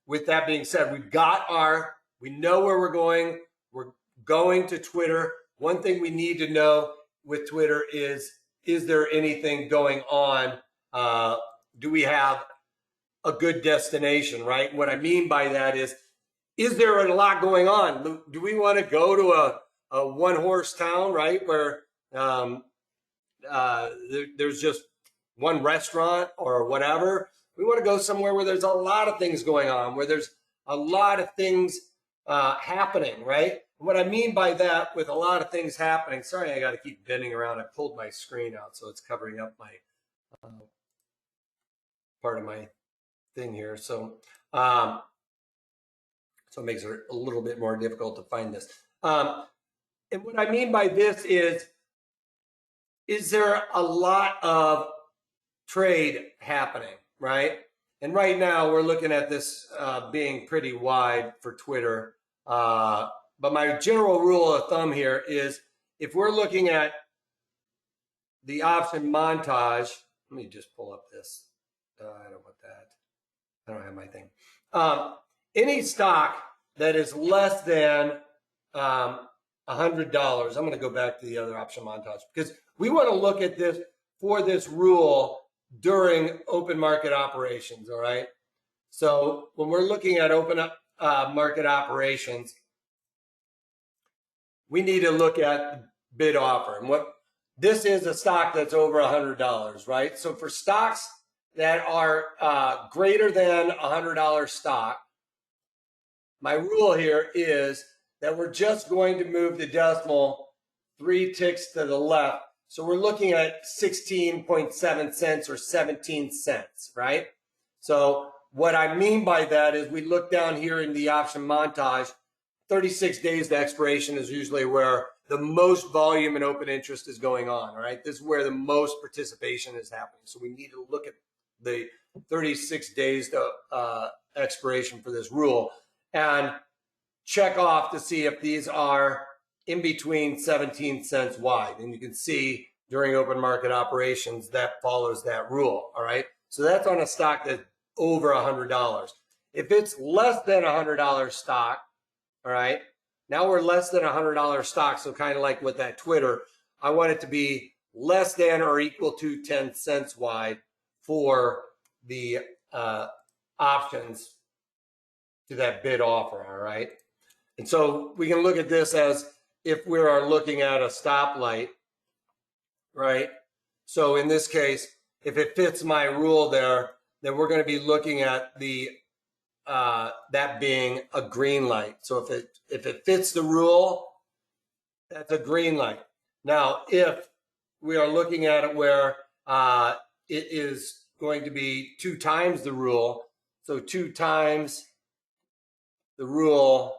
Speaker 1: with that being said, we know where we're going. We're going to Twitter. One thing we need to know with Twitter is there anything going on? Do we have a good destination, right? What I mean by that is there a lot going on? Do we want to go to a one-horse town, right, where there's just one restaurant or whatever? We want to go somewhere where there's a lot of things going on, where there's a lot of things happening, right? What I mean by that, with a lot of things happening, sorry, I got to keep bending around. I pulled my screen out, so it's covering up my part of my thing here. So it makes it a little bit more difficult to find this. And what I mean by this is there a lot of trade happening, right? And right now we're looking at this being pretty wide for Twitter. But my general rule of thumb here is, if we're looking at the option montage, let me just pull up this. I don't want that. I don't have my thing. Any stock that is less than $100, I'm going to go back to the other option montage, because we want to look at this for this rule during open market operations, all right? So when we're looking at open market operations, we need to look at bid offer. And what this is, a stock that's over $100, right? So for stocks that are greater than $100 stock, my rule here is that we're just going to move the decimal 3 ticks to the left. So we're looking at 16.7 cents or 17 cents, right? So what I mean by that is, we look down here in the option montage, 36 days to expiration is usually where the most volume and open interest is going on, all right? This is where the most participation is happening. So we need to look at the 36 days to expiration for this rule and check off to see if these are in between 17 cents wide. And you can see during open market operations that follows that rule, all right? So that's on a stock that's over $100. If it's less than $100 stock, all right, now we're less than $100 stock, so kind of like with that Twitter, I want it to be less than or equal to 10 cents wide for the options to that bid offer, all right? And so we can look at this as if we are looking at a stoplight, right? So in this case, if it fits my rule there, then we're going to be looking at the that being a green light. So if it fits the rule, that's a green light. Now, if we are looking at it where it is going to be 2 times the rule, so 2 times the rule,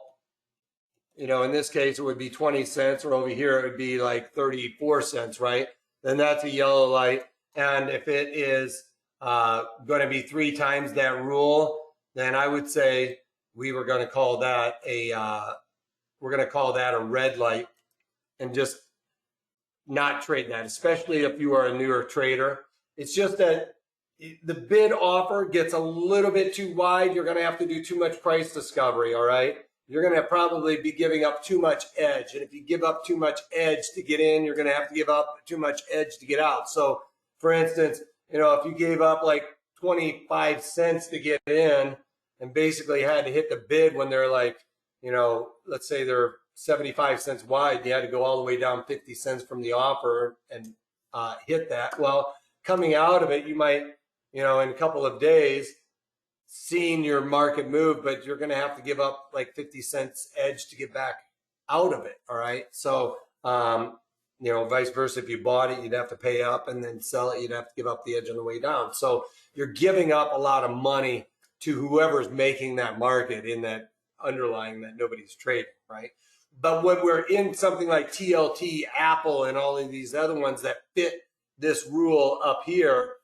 Speaker 1: you know, in this case, it would be 20 cents, or over here, it would be like 34 cents, right? Then that's a yellow light. And if it is going to be 3 times that rule, then I would say we were going to call that a red light, and just not trade that, especially if you are a newer trader. It's just that the bid offer gets a little bit too wide. You're going to have to do too much price discovery, all right? You're going to probably be giving up too much edge. And if you give up too much edge to get in, you're going to have to give up too much edge to get out. So, for instance, you know, if you gave up like 25 cents to get in and basically had to hit the bid when they're like, you know, let's say they're 75 cents wide, you had to go all the way down 50 cents from the offer and hit that. Well, coming out of it, you might, you know, in a couple of days, seeing your market move, but you're going to have to give up like 50 cents edge to get back out of it. All right. So, you know, vice versa, if you bought it, you'd have to pay up, and then sell it, you'd have to give up the edge on the way down. So you're giving up a lot of money to whoever's making that market in that underlying that nobody's trading, right? But when we're in something like TLT, Apple, and all of these other ones that fit this rule up here,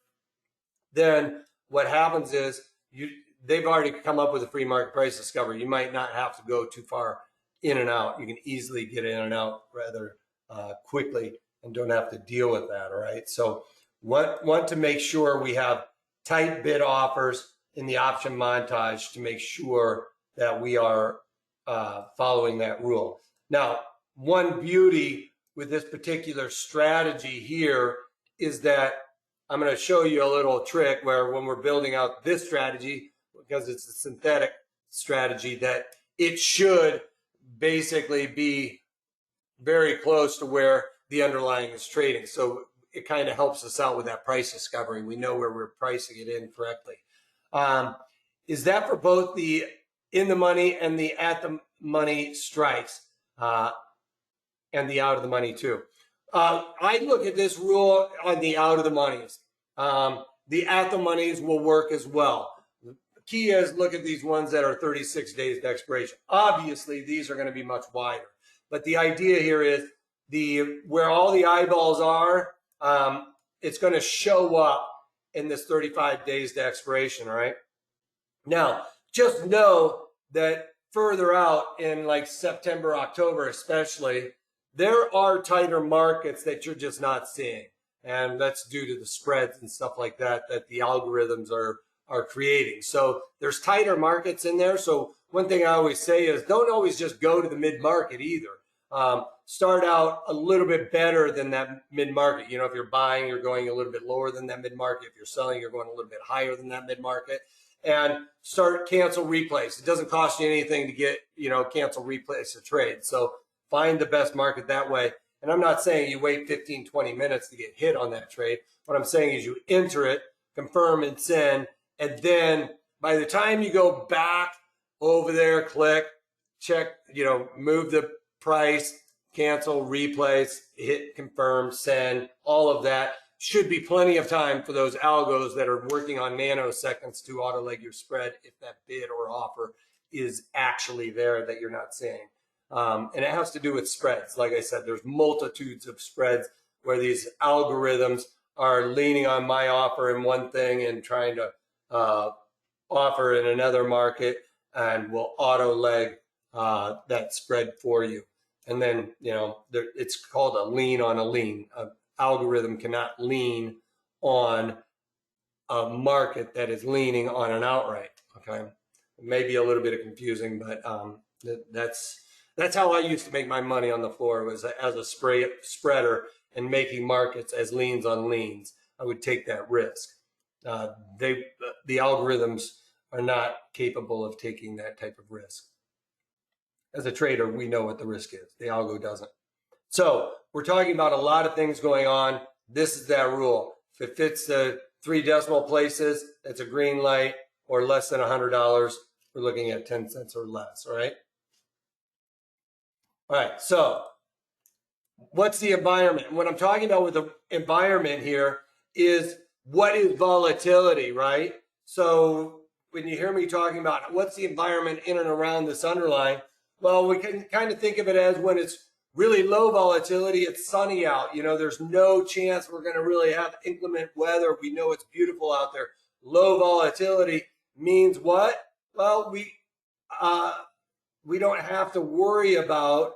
Speaker 1: then what happens is they've already come up with a free market price discovery. You might not have to go too far in and out. You can easily get in and out rather quickly and don't have to deal with that, all right? So want to make sure we have tight bid offers in the option montage to make sure that we are following that rule. Now, one beauty with this particular strategy here is that I'm going to show you a little trick where when we're building out this strategy, because it's a synthetic strategy, that it should basically be very close to where the underlying is trading. So it kind of helps us out with that price discovery. We know where we're pricing it in correctly. Is that for both the in the money and the at the money strikes, and the out of the money too? I look at this rule on the out of the monies. The at the monies will work as well. The key is look at these ones that are 36 days to expiration. Obviously, these are going to be much wider. But the idea here is where all the eyeballs are, it's going to show up in this 35 days to expiration, all right? Now, just know that further out in like September, October especially, there are tighter markets that you're just not seeing. And that's due to the spreads and stuff like that the algorithms are creating. So there's tighter markets in there. So one thing I always say is don't always just go to the mid-market either. Start out a little bit better than that mid-market. You know, if you're buying, you're going a little bit lower than that mid-market. If you're selling, you're going a little bit higher than that mid-market. And start cancel replace. It doesn't cost you anything to get, you know, cancel replace a trade. So find the best market that way. And I'm not saying you wait 15, 20 minutes to get hit on that trade. What I'm saying is you enter it, confirm and send, and then by the time you go back over there, click, check, you know, move the price, cancel, replace, hit confirm, send, all of that. Should be plenty of time for those algos that are working on nanoseconds to auto leg your spread if that bid or offer is actually there that you're not seeing. And it has to do with spreads. Like I said, there's multitudes of spreads where these algorithms are leaning on my offer in one thing and trying to offer in another market, and will auto leg that spread for you. And then, you know, it's called a lean on a lean. An algorithm cannot lean on a market that is leaning on an outright. Okay, it may be a little bit confusing, but that's how I used to make my money on the floor, was as a spreader and making markets as leans on leans. I would take that risk. The algorithms are not capable of taking that type of risk. As a trader, we know what the risk is. The algo doesn't. So we're talking about a lot of things going on. This is that rule. If it fits the 3 decimal places, it's a green light, or less than $100. We're looking at 10 cents or less, all right? All right, so what's the environment? What I'm talking about with the environment here is what is volatility, right? So when you hear me talking about what's the environment in and around this underlying, well, we can kind of think of it as when it's really low volatility, it's sunny out. You know, there's no chance we're going to really have inclement weather. We know it's beautiful out there. Low volatility means what? Well, we don't have to worry about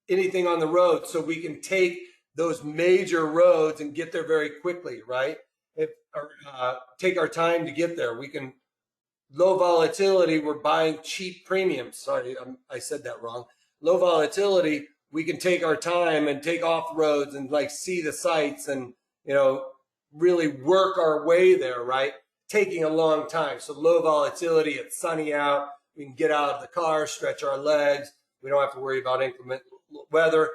Speaker 1: anything on the road, so we can take those major roads and get there very quickly, right? Take our time to get there. We can, low volatility, we're buying cheap premiums. Sorry, I said that wrong. Low volatility, we can take our time and take off roads and like see the sights and, you know, really work our way there, right? Taking a long time. So low volatility, it's sunny out. We can get out of the car, stretch our legs. We don't have to worry about inclement weather.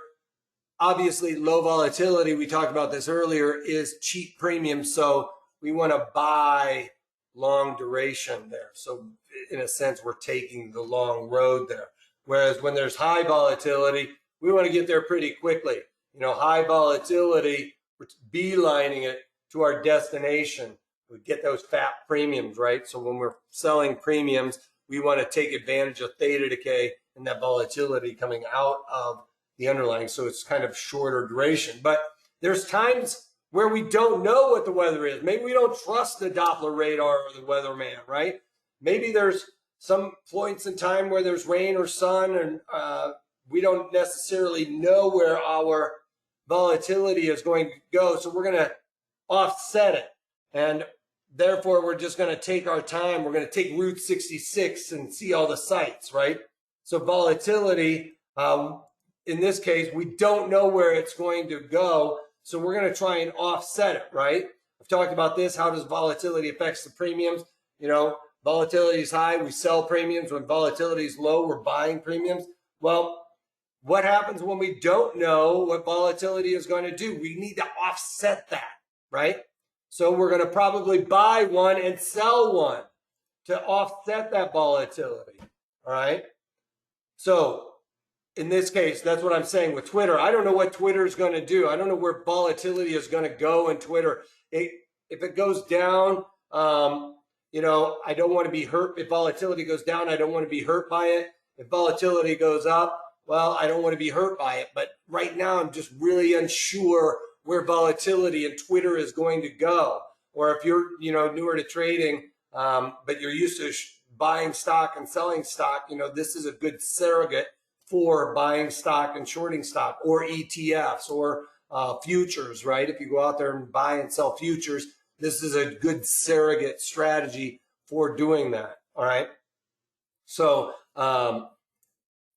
Speaker 1: Obviously, low volatility, we talked about this earlier, is cheap premium. So we want to buy long duration there. So in a sense, we're taking the long road there. Whereas when there's high volatility, we want to get there pretty quickly. You know, high volatility, we're beelining it to our destination. We get those fat premiums, right? So when we're selling premiums, we want to take advantage of theta decay and that volatility coming out of the underlying. So it's kind of shorter duration. But there's times where we don't know what the weather is. Maybe we don't trust the Doppler radar or the weatherman, right? Maybe there's some points in time where there's rain or sun, and we don't necessarily know where our volatility is going to go. So we're going to offset it. And therefore, we're just going to take our time. We're going to take Route 66 and see all the sights, right? So volatility, in this case, we don't know where it's going to go. So we're going to try and offset it, right? I've talked about this. How does volatility affect the premiums? You know, volatility is high, we sell premiums. When volatility is low, we're buying premiums. Well, what happens when we don't know what volatility is going to do? We need to offset that, right? So we're going to probably buy one and sell one to offset that volatility, all right? So in this case, that's what I'm saying with Twitter. I don't know what Twitter is going to do. I don't know where volatility is going to go in Twitter. If it goes down, you know, I don't want to be hurt. If volatility goes down, I don't want to be hurt by it. If volatility goes up, well, I don't want to be hurt by it. But right now, I'm just really unsure where volatility in Twitter is going to go. Or if you're, you know, newer to trading, but you're used to buying stock and selling stock, you know, this is a good surrogate for buying stock and shorting stock, or ETFs, or futures, right? If you go out there and buy and sell futures, this is a good surrogate strategy for doing that, all right? So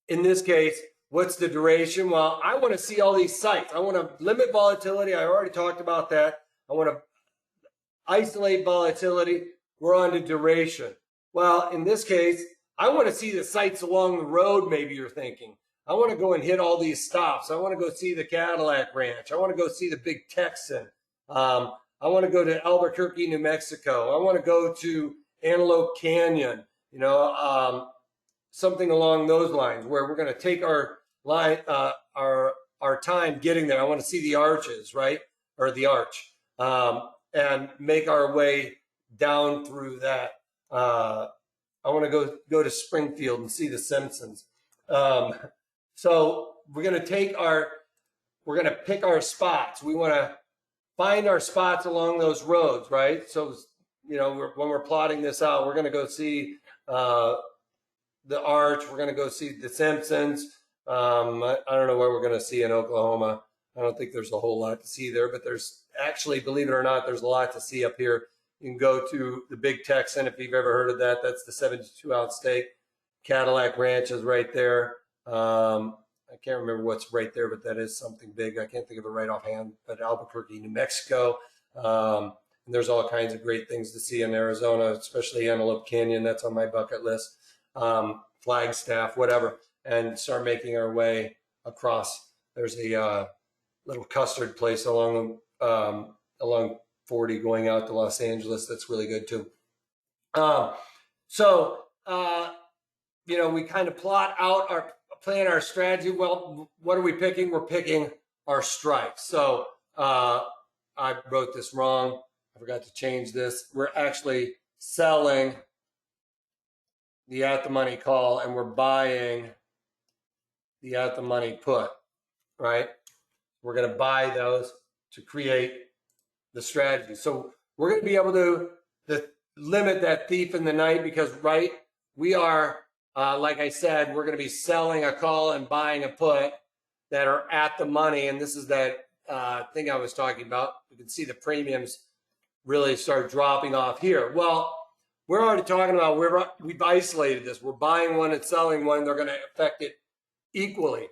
Speaker 1: in this case, what's the duration? Well, I want to see all these sites. I want to limit volatility. I already talked about that. I want to isolate volatility. We're on to duration. Well, in this case, I want to see the sites along the road, maybe you're thinking. I want to go and hit all these stops. I want to go see the Cadillac Ranch. I want to go see the Big Texan. I want to go to Albuquerque, New Mexico. I want to go to Antelope Canyon, you know, something along those lines, where we're going to take our line, our time getting there. I want to see the arches, right? Or the arch, and make our way down through that. I want to go to Springfield and see the Simpsons. So we're going to pick our spots. We want to find our spots along those roads, right? So, you know, when we're plotting this out, we're going to go see the arch. We're going to go see the Simpsons. I don't know where we're going to see in Oklahoma. I don't think there's a whole lot to see there, but there's actually, believe it or not, there's a lot to see up here. You can go to the Big Texan if you've ever heard of that. That's the 72-ounce steak. Cadillac Ranch is right there. I can't remember what's right there, but that is something big. I can't think of it right offhand, but Albuquerque, New Mexico. And there's all kinds of great things to see in Arizona, especially Antelope Canyon. That's on my bucket list. Flagstaff, whatever. And start making our way across. There's a little custard place along 40 going out to Los Angeles. That's really good too. You know, we kind of plot out plan our strategy. Well, what are we picking? We're picking our strikes. So I wrote this wrong. I forgot to change this. We're actually selling the at the money call, and we're buying the at the money put, right? We're going to buy those to create the strategy. So we're going to be able to limit that thief in the night, because, right, we are, like I said, we're going to be selling a call and buying a put that are at the money. And this is that thing I was talking about. You can see the premiums really start dropping off here. Well, we're already talking about, we've isolated this. We're buying one and selling one. They're going to affect it equally.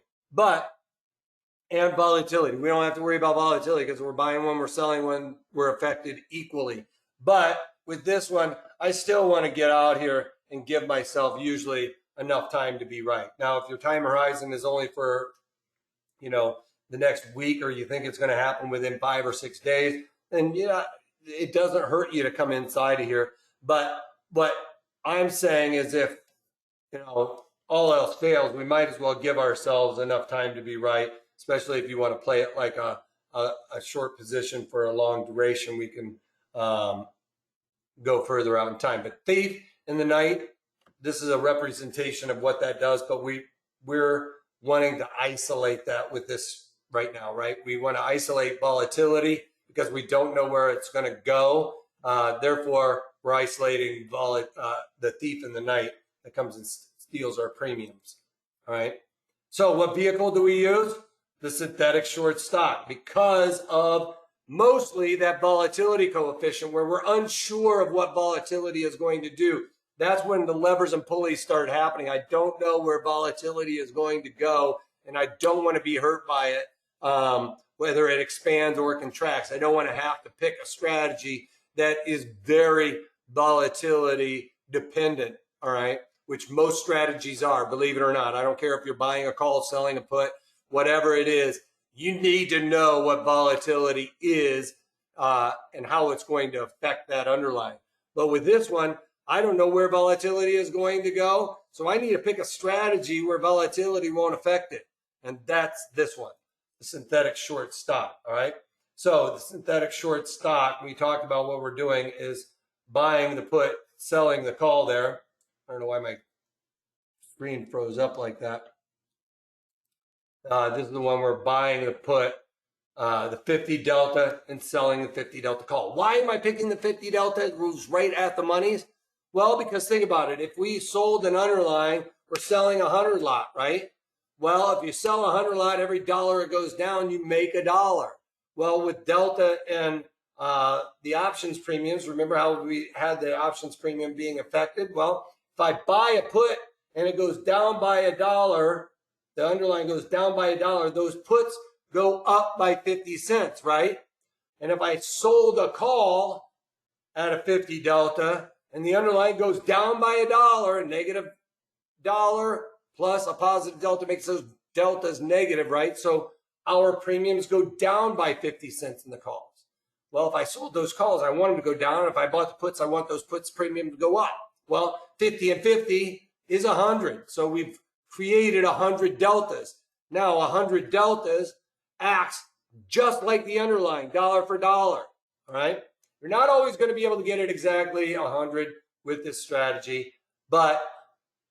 Speaker 1: And volatility. We don't have to worry about volatility, because we're buying one, we're selling one, we're affected equally. But with this one, I still want to get out here and give myself usually enough time to be right. Now, if your time horizon is only for, you know, the next week, or you think it's going to happen within 5 or 6 days, then yeah, it doesn't hurt you to come inside of here. But what I'm saying is, if, you know, all else fails, we might as well give ourselves enough time to be right, especially if you want to play it like a short position for a long duration. We can go further out in time. But thief in the night, this is a representation of what that does, but we're wanting to isolate that with this right now, right? We want to isolate volatility because we don't know where it's going to go. Therefore, we're isolating the thief in the night that comes and steals our premiums, all right? So what vehicle do we use? The synthetic shortstop, because of mostly that volatility coefficient, where we're unsure of what volatility is going to do. That's when the levers and pulleys start happening. I don't know where volatility is going to go, and I don't want to be hurt by it. whether it expands or contracts. I don't want to have to pick a strategy that is very volatility dependent, all right, which most strategies are, believe it or not. I don't care if you're buying a call, selling a put, whatever it is, you need to know what volatility is and how it's going to affect that underlying. But with this one, I don't know where volatility is going to go, so I need to pick a strategy where volatility won't affect it, and that's this one, the synthetic short stop, all right? So the synthetic short stop, we talked about what we're doing is buying the put, selling the call there. I don't know why my screen froze up like that. This is the one we're buying the put, the 50 delta, and selling the 50 delta call. Why am I picking the 50 delta? It was right at the monies. Well, because think about it. If we sold an underlying, we're selling 100 lot, right? Well, if you sell 100 lot, every dollar it goes down, you make $1. Well, with delta and the options premiums, remember how we had the options premium being affected? Well, if I buy a put and it goes down by $1, the underlying goes down by $1, those puts go up by 50 cents, right? And if I sold a call at a 50 delta and the underlying goes down by $1, a negative dollar plus a positive delta makes those deltas negative, right? So our premiums go down by 50 cents in the calls. Well, if I sold those calls, I want them to go down. If I bought the puts, I want those puts premium to go up. Well, 50 and 50 is 100. So we've created 100 deltas. Now 100 deltas acts just like the underlying, dollar for dollar, all right? You're not always going to be able to get it exactly 100 with this strategy, but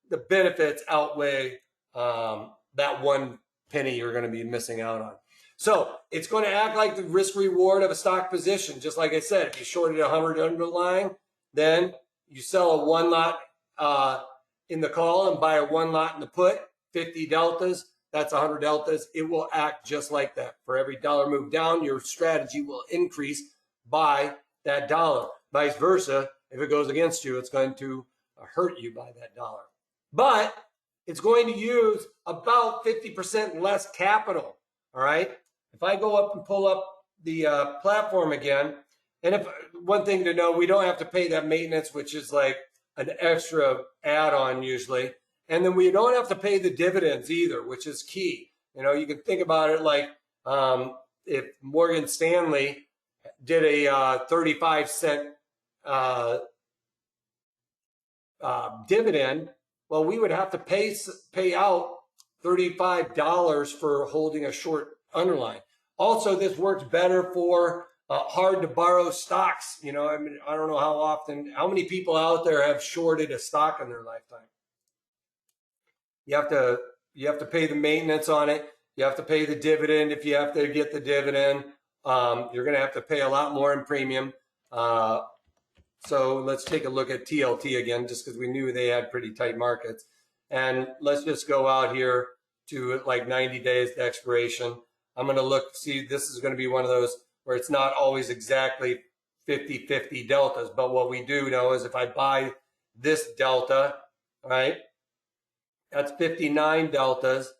Speaker 1: the benefits outweigh that one penny you're going to be missing out on. So it's going to act like the risk reward of a stock position. Just like I said, if you shorted 100 underlying, then you sell a one lot in the call and buy a one lot in the put, 50 deltas, that's 100 deltas. It will act just like that. For every dollar move down, your strategy will increase by that dollar. Vice versa, if it goes against you, it's going to hurt you by that dollar. But it's going to use about 50% less capital, all right? If I go up and pull up the platform again, and if one thing to know, we don't have to pay that maintenance, which is like an extra add-on usually. And then we don't have to pay the dividends either, which is key. You know, you can think about it like if Morgan Stanley did a 35-cent dividend, well, we would have to pay out $35 for holding a short underlying. Also, this works better for hard to borrow stocks. You know, I mean, I don't know how many people out there have shorted a stock in their lifetime. You have to pay the maintenance on it. You have to pay the dividend if you have to get the dividend. You're going to have to pay a lot more in premium. So let's take a look at TLT again, just because we knew they had pretty tight markets. And let's just go out here to like 90 days to expiration. I'm going to look, see, this is going to be one of those where it's not always exactly 50-50 deltas. But what we do know is if I buy this delta, right, that's 59 deltas,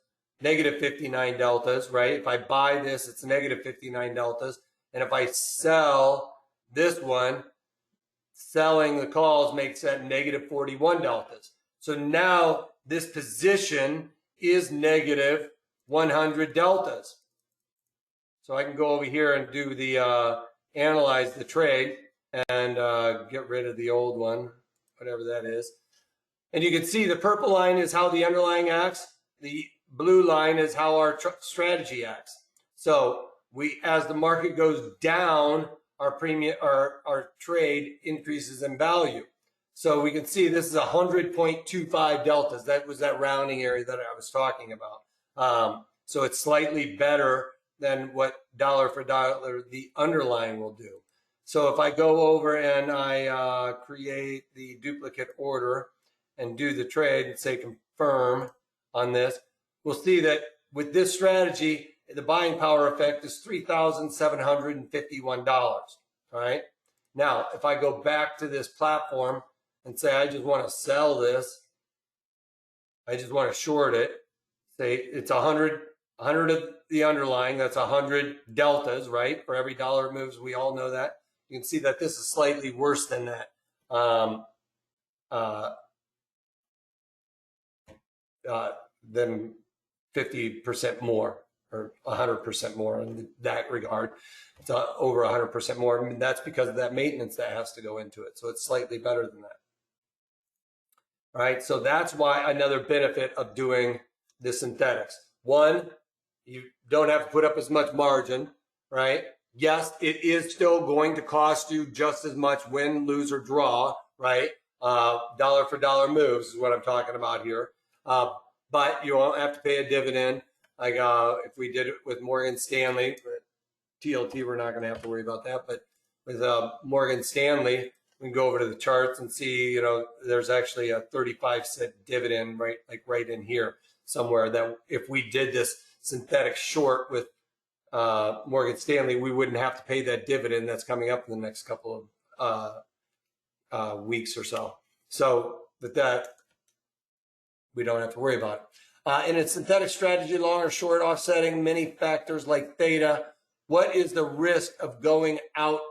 Speaker 1: negative 59 deltas, right? If I buy this, it's negative 59 deltas. And if I sell this one, selling the calls makes that negative 41 deltas. So now this position is negative 100 deltas. So I can go over here and do the analyze the trade and get rid of the old one, whatever that is. And you can see the purple line is how the underlying acts. The blue line is how our strategy acts. So as the market goes down, our premium, our trade increases in value. So we can see this is 100.25 deltas. That was that rounding area that I was talking about. So it's slightly better than what dollar for dollar the underlying will do. So if I go over and I create the duplicate order and do the trade and say confirm on this, we'll see that with this strategy, the buying power effect is $3,751. All right. Now, if I go back to this platform and say, I just want to sell this, I just want to short it, say it's 100 100 of the underlying, that's 100 deltas, right? For every dollar it moves, we all know that. You can see that this is slightly worse than that. Than 50% more or 100% more in that regard. It's over 100% more. I mean, that's because of that maintenance that has to go into it. So it's slightly better than that. All right, so that's why another benefit of doing the synthetics. One, you don't have to put up as much margin, right? Yes, it is still going to cost you just as much win, lose, or draw, right? Dollar for dollar moves is what I'm talking about here. But you won't have to pay a dividend. Like if we did it with Morgan Stanley, TLT, we're not going to have to worry about that. But with Morgan Stanley, we can go over to the charts and see, you know, there's actually a 35-cent dividend right in here somewhere, that if we did this synthetic short with Morgan Stanley, we wouldn't have to pay that dividend that's coming up in the next couple of weeks or so. So with that, we don't have to worry about it. In a synthetic strategy, long or short, offsetting many factors like theta, what is the risk of going out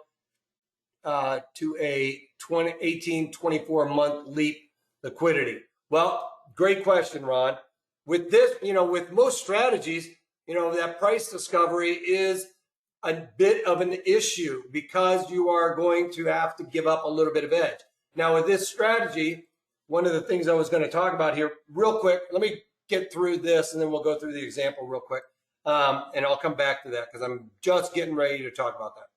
Speaker 1: to a 18, 24-month leap liquidity? Well, great question, Ron. With this, you know, with most strategies, you know, that price discovery is a bit of an issue because you are going to have to give up a little bit of edge. Now, with this strategy, one of the things I was going to talk about here real quick, let me get through this and then we'll go through the example real quick. And I'll come back to that because I'm just getting ready to talk about that.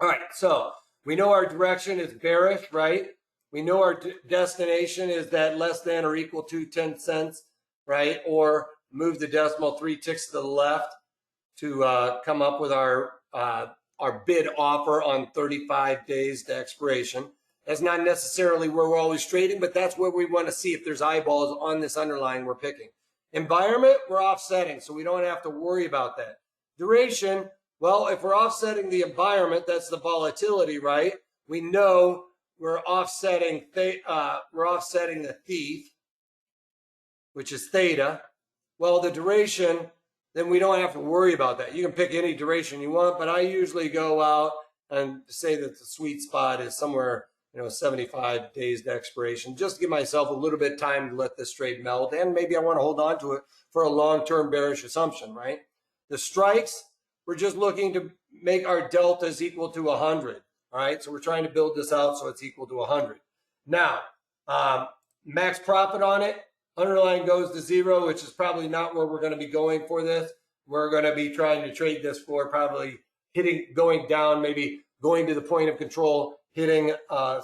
Speaker 1: All right, so we know our direction is bearish, right? We know our destination is that less than or equal to 10 cents, right? Or move the decimal 3 ticks to the left to come up with our bid offer on 35 days to expiration. That's not necessarily where we're always trading, but that's where we want to see if there's eyeballs on this underlying we're picking. Environment, we're offsetting, so we don't have to worry about that. Duration, well, if we're offsetting the environment, that's the volatility, right? We know we're offsetting the thief, which is theta. Well, the duration, then we don't have to worry about that. You can pick any duration you want, but I usually go out and say that the sweet spot is somewhere, you know, 75 days to expiration, just to give myself a little bit of time to let this trade melt. And maybe I want to hold on to it for a long-term bearish assumption, right? The strikes, we're just looking to make our deltas equal to 100, all right? So we're trying to build this out so it's equal to 100. Now, max profit on it, underlying goes to 0, which is probably not where we're going to be going for this. We're going to be trying to trade this for probably going down, maybe going to the point of control, hitting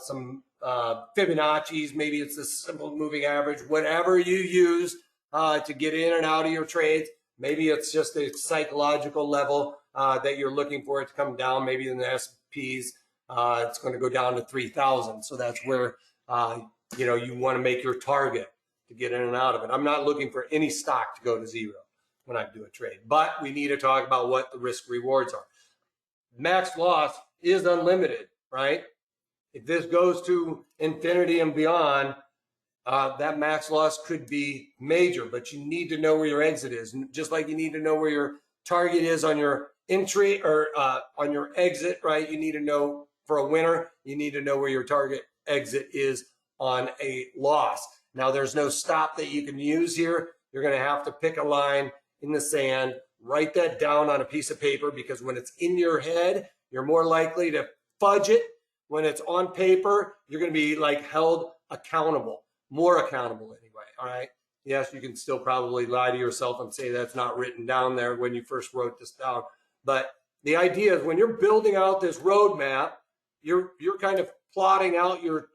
Speaker 1: some Fibonacci's, maybe it's a simple moving average, whatever you use to get in and out of your trades. Maybe it's just a psychological level that you're looking for it to come down. Maybe in the S&Ps, it's going to go down to 3,000. So that's where you know, you want to make your target to get in and out of it. I'm not looking for any stock to go to 0 when I do a trade, but we need to talk about what the risk rewards are. Max loss is unlimited, right? If this goes to infinity and beyond, that max loss could be major, but you need to know where your exit is. Just like you need to know where your target is on your entry or on your exit, right? You need to know for a winner, you need to know where your target exit is on a loss. Now, there's no stop that you can use here. You're going to have to pick a line in the sand, write that down on a piece of paper, because when it's in your head, you're more likely to fudge it. When it's on paper, you're going to be like held accountable, more accountable anyway. All right. Yes, you can still probably lie to yourself and say that's not written down there when you first wrote this down. But the idea is when you're building out this roadmap, you're kind of plotting out your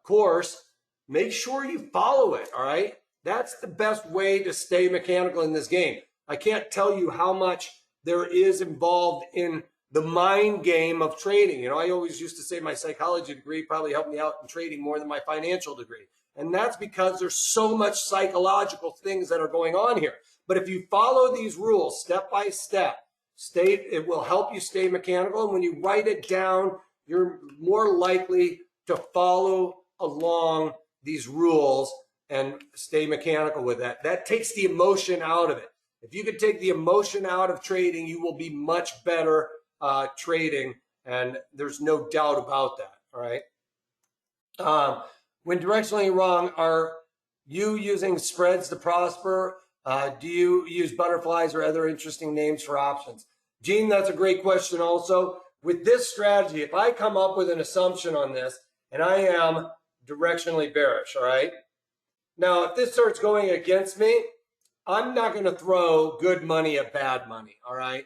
Speaker 1: course. Make sure you follow it. All right. That's the best way to stay mechanical in this game. I can't tell you how much there is involved in the mind game of trading. You know, I always used to say my psychology degree probably helped me out in trading more than my financial degree. And that's because there's so much psychological things that are going on here. But if you follow these rules step by step, it will help you stay mechanical. And when you write it down, you're more likely to follow along these rules and stay mechanical with that. That takes the emotion out of it. If you could take the emotion out of trading, you will be much better trading, and there's no doubt about that. All right. When directionally wrong, are you using spreads to prosper? Do you use butterflies or other interesting names for options? Gene, that's a great question also. With this strategy, if I come up with an assumption on this, and I am directionally bearish, all right? Now, if this starts going against me, I'm not going to throw good money at bad money, all right?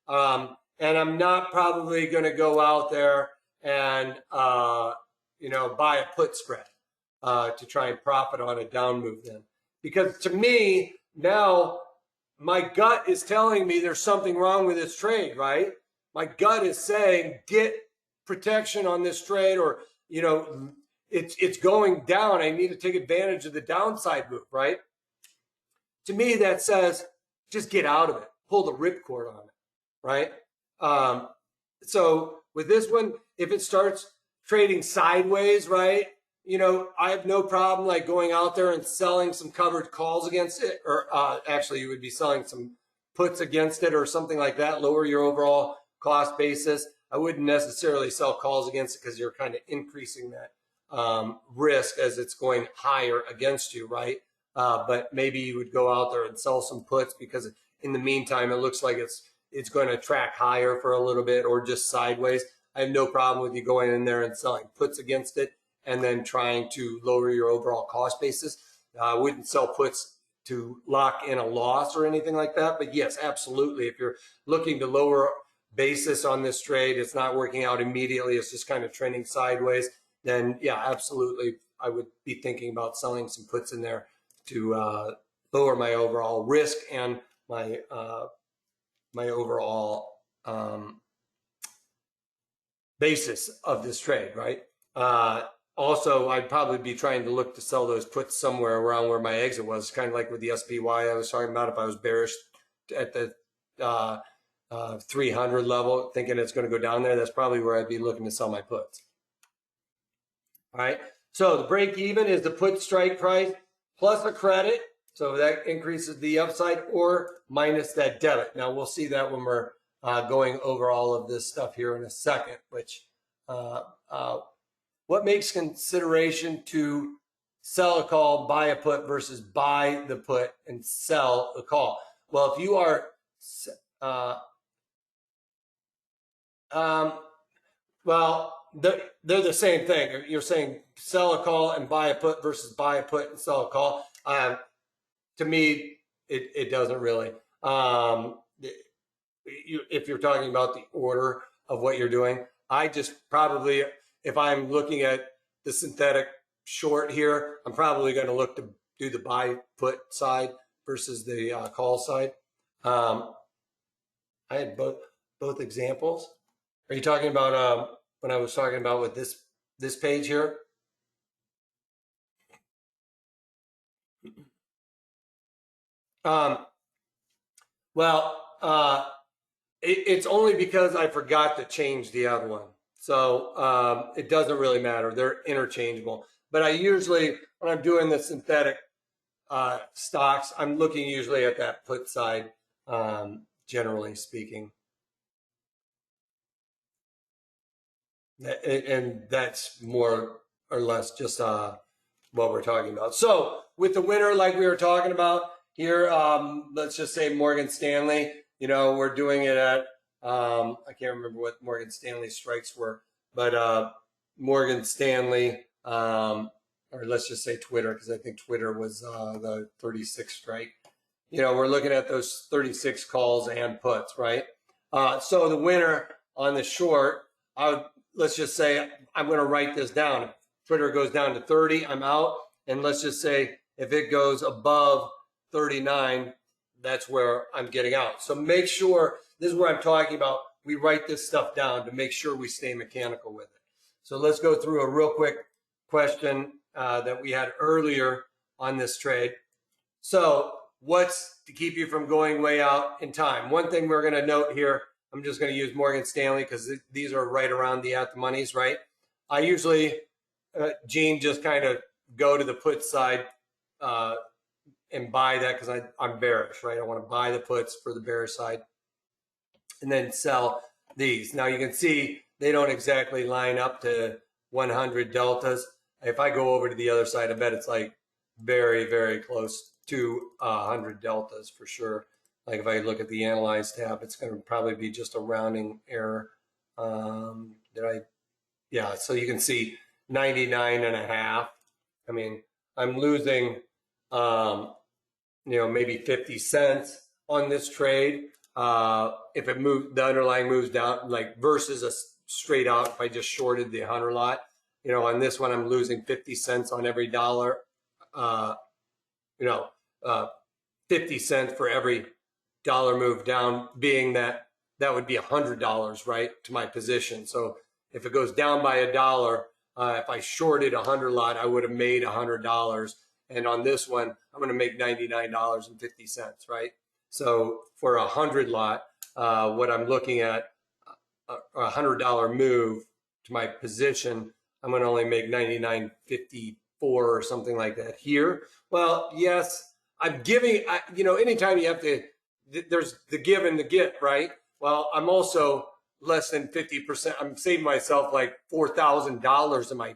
Speaker 1: And I'm not probably going to go out there and, buy a put spread to try and profit on a down move then. Because to me, now my gut is telling me there's something wrong with this trade, right? My gut is saying, get protection on this trade, or, it's going down. I need to take advantage of the downside move, right? To me, that says, just get out of it. Pull the ripcord on it, right? So with this one, if it starts trading sideways, right? I have no problem like going out there and selling some covered calls against it, or actually you would be selling some puts against it or something like that, lower your overall cost basis. I wouldn't necessarily sell calls against it because you're kind of increasing that risk as it's going higher against you, right? But maybe you would go out there and sell some puts because in the meantime, it looks like it's going to track higher for a little bit or just sideways. I have no problem with you going in there and selling puts against it and then trying to lower your overall cost basis. I wouldn't sell puts to lock in a loss or anything like that. But yes, absolutely. If you're looking to lower basis on this trade, it's not working out immediately, it's just kind of trending sideways, then yeah, absolutely. I would be thinking about selling some puts in there to lower my overall risk and my my overall basis of this trade, right? Also, I'd probably be trying to look to sell those puts somewhere around where my exit was, kind of like with the SPY I was talking about. If I was bearish at the 300 level, thinking it's going to go down there, that's probably where I'd be looking to sell my puts. All right. So the break even is the put strike price plus a credit. So that increases the upside, or minus that debit. Now we'll see that when we're going over all of this stuff here in a second, which what makes consideration to sell a call, buy a put versus buy the put and sell the call? Well, if you are, well, they're the same thing. You're saying sell a call and buy a put versus buy a put and sell a call. To me, it doesn't really. If you're talking about the order of what you're doing, I just probably, if I'm looking at the synthetic short here, I'm probably going to look to do the buy put side versus the call side. I had both examples. Are you talking about when I was talking about with this page here? It's only because I forgot to change the other one. So it doesn't really matter. They're interchangeable. But I usually, when I'm doing the synthetic stocks, I'm looking usually at that put side, generally speaking. And that's more or less just what we're talking about. So with the winner, like we were talking about here, let's just say Morgan Stanley, we're doing it at, I can't remember what Morgan Stanley strikes were, but Morgan Stanley, or let's just say Twitter, because I think Twitter was the 36 strike. We're looking at those 36 calls and puts, right? So the winner on the short, let's just say I'm going to write this down. If Twitter goes down to 30, I'm out. And let's just say if it goes above 39, that's where I'm getting out. So make sure, this is where I'm talking about, we write this stuff down to make sure we stay mechanical with it. So let's go through a real quick question that we had earlier on this trade. So what's to keep you from going way out in time? One thing we're going to note here, I'm just going to use Morgan Stanley because these are right around the at the monies, right? I usually, Gene, just kind of go to the put side and buy that because I'm bearish, right? I want to buy the puts for the bearish side and then sell these. Now you can see they don't exactly line up to 100 deltas. If I go over to the other side, I bet it's like very, very close to 100 deltas for sure. Like if I look at the Analyze tab, it's going to probably be just a rounding error. Yeah, so you can see 99 and a half. I mean, I'm losing, maybe 50 cents on this trade. If it moves, the underlying moves down, like versus a straight out, if I just shorted the 100 lot, on this one, I'm losing 50 cents on every dollar, 50 cents for every dollar move down, being that would be $100, right, to my position. So if it goes down by $1, if I shorted 100 lot, I would have made $100. And on this one, I'm going to make $99.50, right? So for 100 lot, what I'm looking at, a $100 move to my position, I'm going to only make $99.54 or something like that here. Well, yes, I'm giving, anytime you have to, there's the give and the get, right? Well, I'm also less than 50%. I'm saving myself like $4,000 in my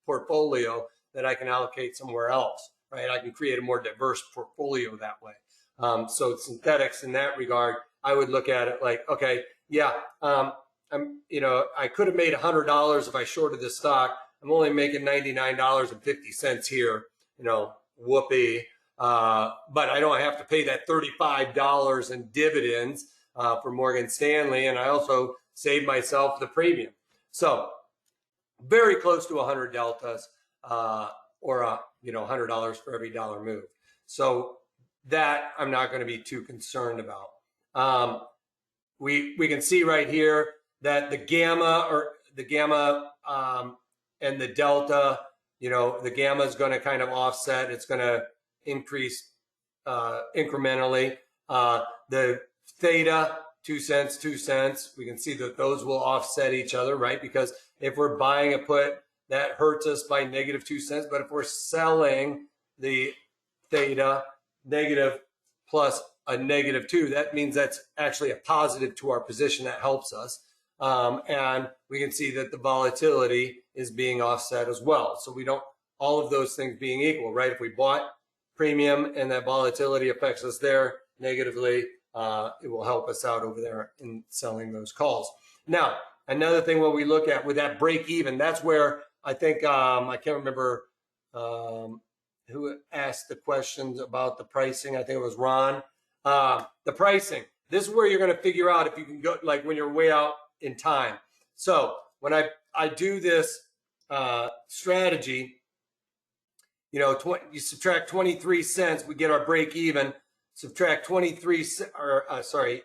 Speaker 1: portfolio that I can allocate somewhere else, right? I can create a more diverse portfolio that way. So synthetics in that regard, I would look at it like, okay, yeah, I could have made $100 if I shorted the stock. I'm only making $99.50 here, whoopee. But I don't have to pay that $35 in dividends for Morgan Stanley, and I also saved myself the premium. So very close to 100 deltas, or $100 for every dollar move. So that I'm not going to be too concerned about. We can see right here that the gamma and the delta, the gamma is going to kind of offset. It's going to increase incrementally. The theta, 2 cents, 2 cents. We can see that those will offset each other, right? Because if we're buying a put, that hurts us by -2 cents. But if we're selling the theta, negative plus a -2, that means that's actually a positive to our position. That helps us. And we can see that the volatility is being offset as well. So we don't, all of those things being equal, right? If we bought premium and that volatility affects us there negatively, it will help us out over there in selling those calls. Now, another thing what we look at with that break even, that's where I think, I can't remember who asked the questions about the pricing. I think it was Ron. The pricing, this is where you're going to figure out if you can go, like when you're way out in time. So when I do this strategy, you subtract 23 cents, we get our break even. Subtract 23,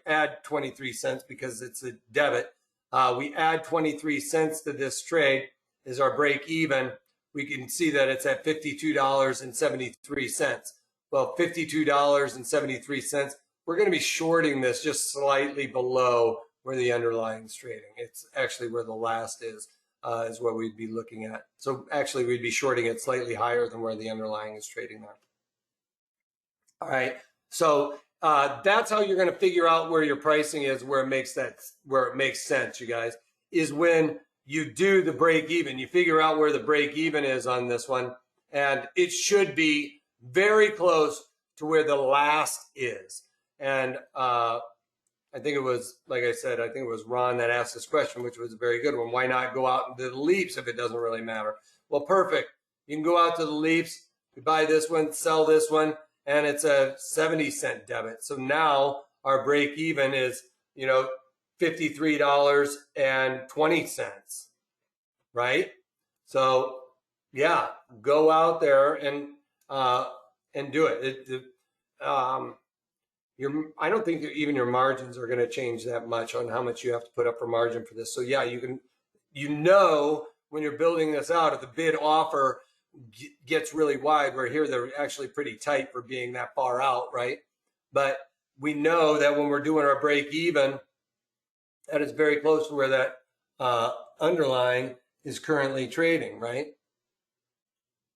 Speaker 1: add 23 cents because it's a debit. We add 23 cents to this trade is our break even. We can see that it's at $52.73. Well, $52.73. We're going to be shorting this just slightly below where the underlying is trading. It's actually where the last is what we'd be looking at. So actually, we'd be shorting it slightly higher than where the underlying is trading there. All right. So that's how you're going to figure out where your pricing is, where it makes sense, you guys, is when you do the break even. You figure out where the break even is on this one, and it should be very close to where the last is. And I think it was, like I said, I think it was Ron that asked this question, which was a very good one. Why not go out into the leaps if it doesn't really matter? Well, perfect. You can go out to the leaps, you buy this one, sell this one, and it's a 70-cent debit. So now our break even is, $53.20, right? So yeah, go out there and do it. I don't think that even your margins are going to change that much on how much you have to put up for margin for this. So yeah, you can, when you're building this out, if the bid offer gets really wide, where here they're actually pretty tight for being that far out, right? But we know that when we're doing our break even, that is very close to where that underlying is currently trading, right?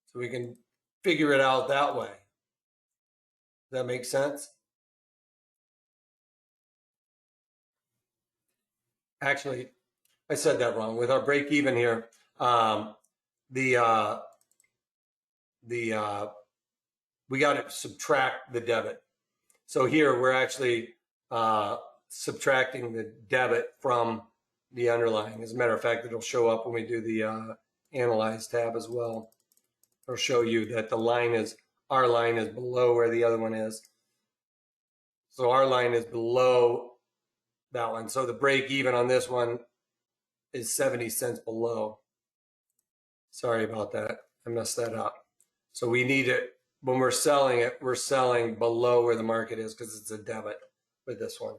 Speaker 1: So we can figure it out that way. that make sense? Actually, I said that wrong. With our break even here, we got to subtract the debit. So here we're actually subtracting the debit from the underlying. As a matter of fact, it'll show up when we do the Analyze tab as well. It'll show you that the line is, our line is below where the other one is. So our line is below that one. So the break even on this one is 70 cents below. Sorry about that. I messed that up. So we need it, when we're selling it, we're selling below where the market is because it's a debit with this one.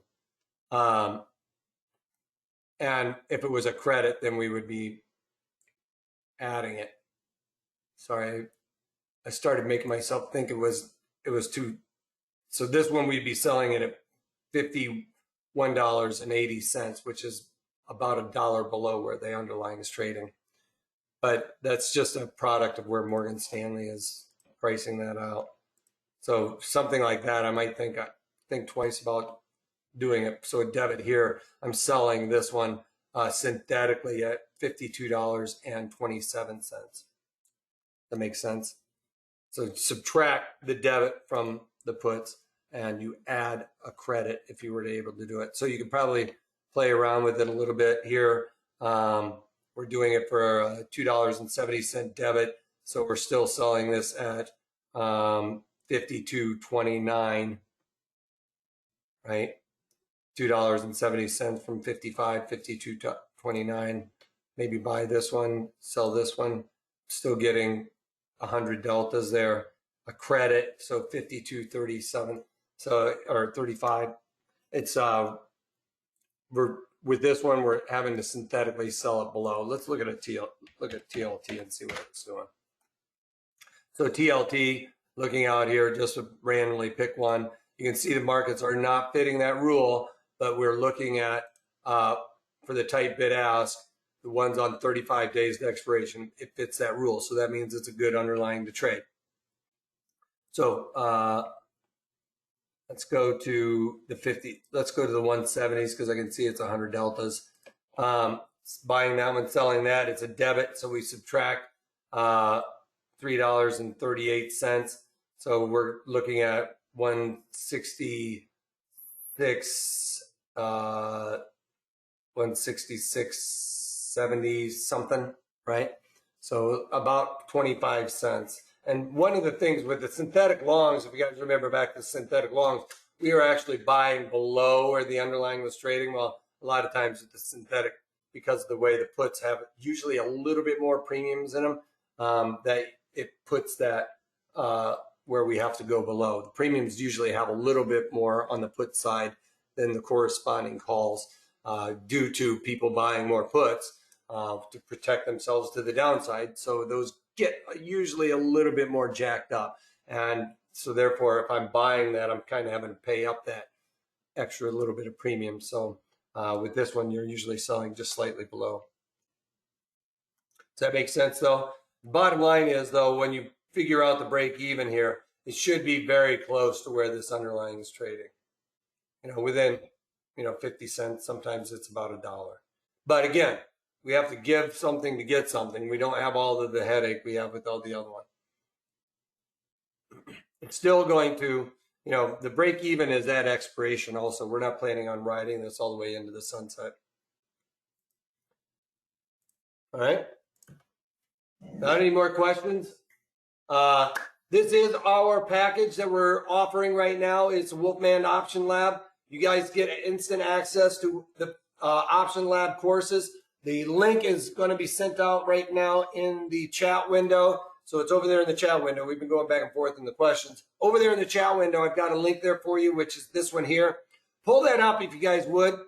Speaker 1: And if it was a credit, then we would be adding it. Sorry, I started making myself think it was too. So this one we'd be selling it at $51.80, which is about $1 below where the underlying is trading. But that's just a product of where Morgan Stanley is pricing that out. So something like that, I might think twice about doing it. So a debit here, I'm selling this one synthetically at $52.27. That makes sense. So subtract the debit from the puts and you add a credit if you were to able to do it. So you could probably play around with it a little bit here. We're doing it for a $2.70 debit. So we're still selling this at $52.29, right? $2.70 from 55, $52.29. Maybe buy this one, sell this one. Still getting 100 deltas there. A credit, so 52.37, so or 35. It's with this one we're having to synthetically sell it below. Let's look at TLT and see what it's doing. So TLT, looking out here, just to randomly pick one, you can see the markets are not fitting that rule, but we're looking at for the tight bid ask, the ones on 35 days to expiration, it fits that rule. So that means it's a good underlying to trade. So let's go to the 50. Let's go to the 170s because I can see it's 100 deltas. Buying that one, selling that, it's a debit. So we subtract $3.38. So we're looking at 166.70 something, right? So about 25 cents. And one of the things with the synthetic longs, if you guys remember back to synthetic longs, we were actually buying below where the underlying was trading. Well, a lot of times with the synthetic, because of the way the puts have usually a little bit more premiums in them, that it puts that where we have to go below. The premiums usually have a little bit more on the put side than the corresponding calls due to people buying more puts to protect themselves to the downside. So those get usually a little bit more jacked up. And so therefore, if I'm buying that, I'm kind of having to pay up that extra little bit of premium. So with this one, you're usually selling just slightly below. Does that make sense though? Bottom line is though, when you figure out the break even here, it should be very close to where this underlying is trading. Within, 50 cents, sometimes it's about $1. But again, we have to give something to get something. We don't have all of the headache we have with all the other one. It's still going to, the break even is at expiration also. We're not planning on riding this all the way into the sunset. All right. Not any more questions? This is our package that we're offering right now. It's Wolfman Option Lab. You guys get instant access to the Option Lab courses. The link is going to be sent out right now in the chat window. So it's over there in the chat window. We've been going back and forth in the questions. Over there in the chat window, I've got a link there for you, which is this one here. Pull that up if you guys would.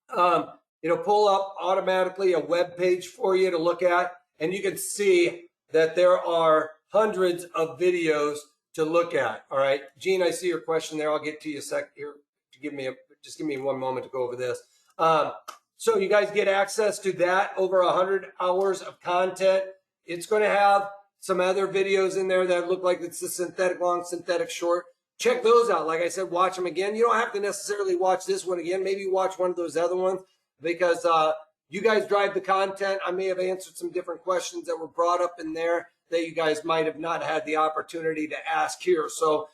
Speaker 1: It'll pull up automatically a web page for you to look at. And you can see that there are hundreds of videos to look at. All right, Gene, I see your question there. I'll get to you a sec here. Just give me one moment to go over this. So you guys get access to that, over 100 hours of content. It's going to have some other videos in there that look like it's the synthetic long, synthetic short check those out. Like I said, watch them again. You don't have to necessarily watch this one again. Maybe watch one of those other ones because you guys drive the content. I may have answered some different questions that were brought up in there that you guys might have not had the opportunity to ask here. So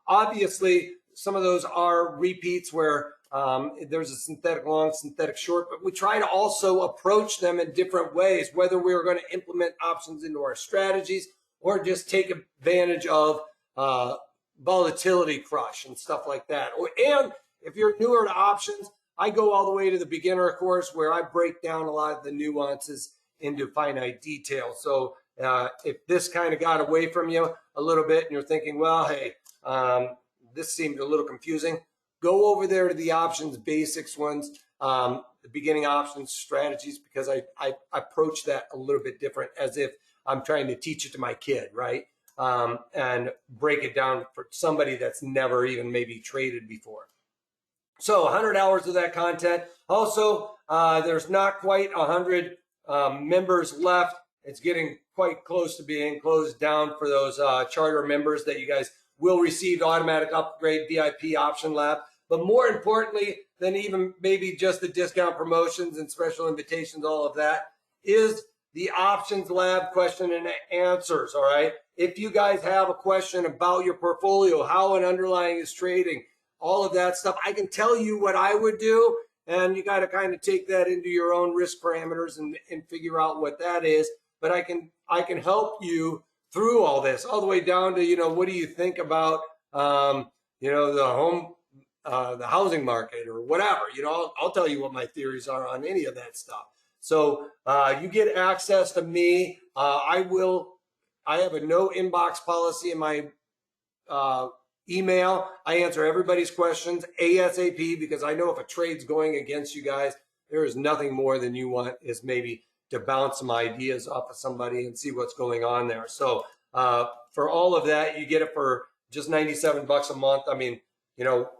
Speaker 1: obviously, some of those are repeats where there's a synthetic long, synthetic short, but we try to also approach them in different ways, whether we're going to implement options into our strategies or just take advantage of volatility crush and stuff like that. And if you're newer to options, I go all the way to the beginner course where I break down a lot of the nuances into finite detail. So if this kind of got away from you a little bit and you're thinking, well, hey, this seemed a little confusing, go over there to the options basics ones, the beginning options strategies, because I approach that a little bit different, as if I'm trying to teach it to my kid, right? And break it down for somebody that's never even maybe traded before. So 100 hours of that content. Also, there's not quite 100 members left. It's getting quite close to being closed down for those charter members that you guys will receive automatic upgrade VIP option lab. But more importantly than even maybe just the discount promotions and special invitations, all of that, is the options lab question and answers, all right? If you guys have a question about your portfolio, how an underlying is trading, all of that stuff, I can tell you what I would do, and you got to kind of take that into your own risk parameters and figure out what that is. But I can help you through all this, all the way down to, you know, what do you think about, you know, the housing market or whatever. You know, I'll tell you what my theories are on any of that stuff. So you get access to me. I have a no inbox policy in my email. I answer everybody's questions ASAP, because I know if a trade's going against you guys, there is nothing more than you want is maybe to bounce some ideas off of somebody and see what's going on there. So for all of that, you get it for just 97 bucks a month. I mean, you know,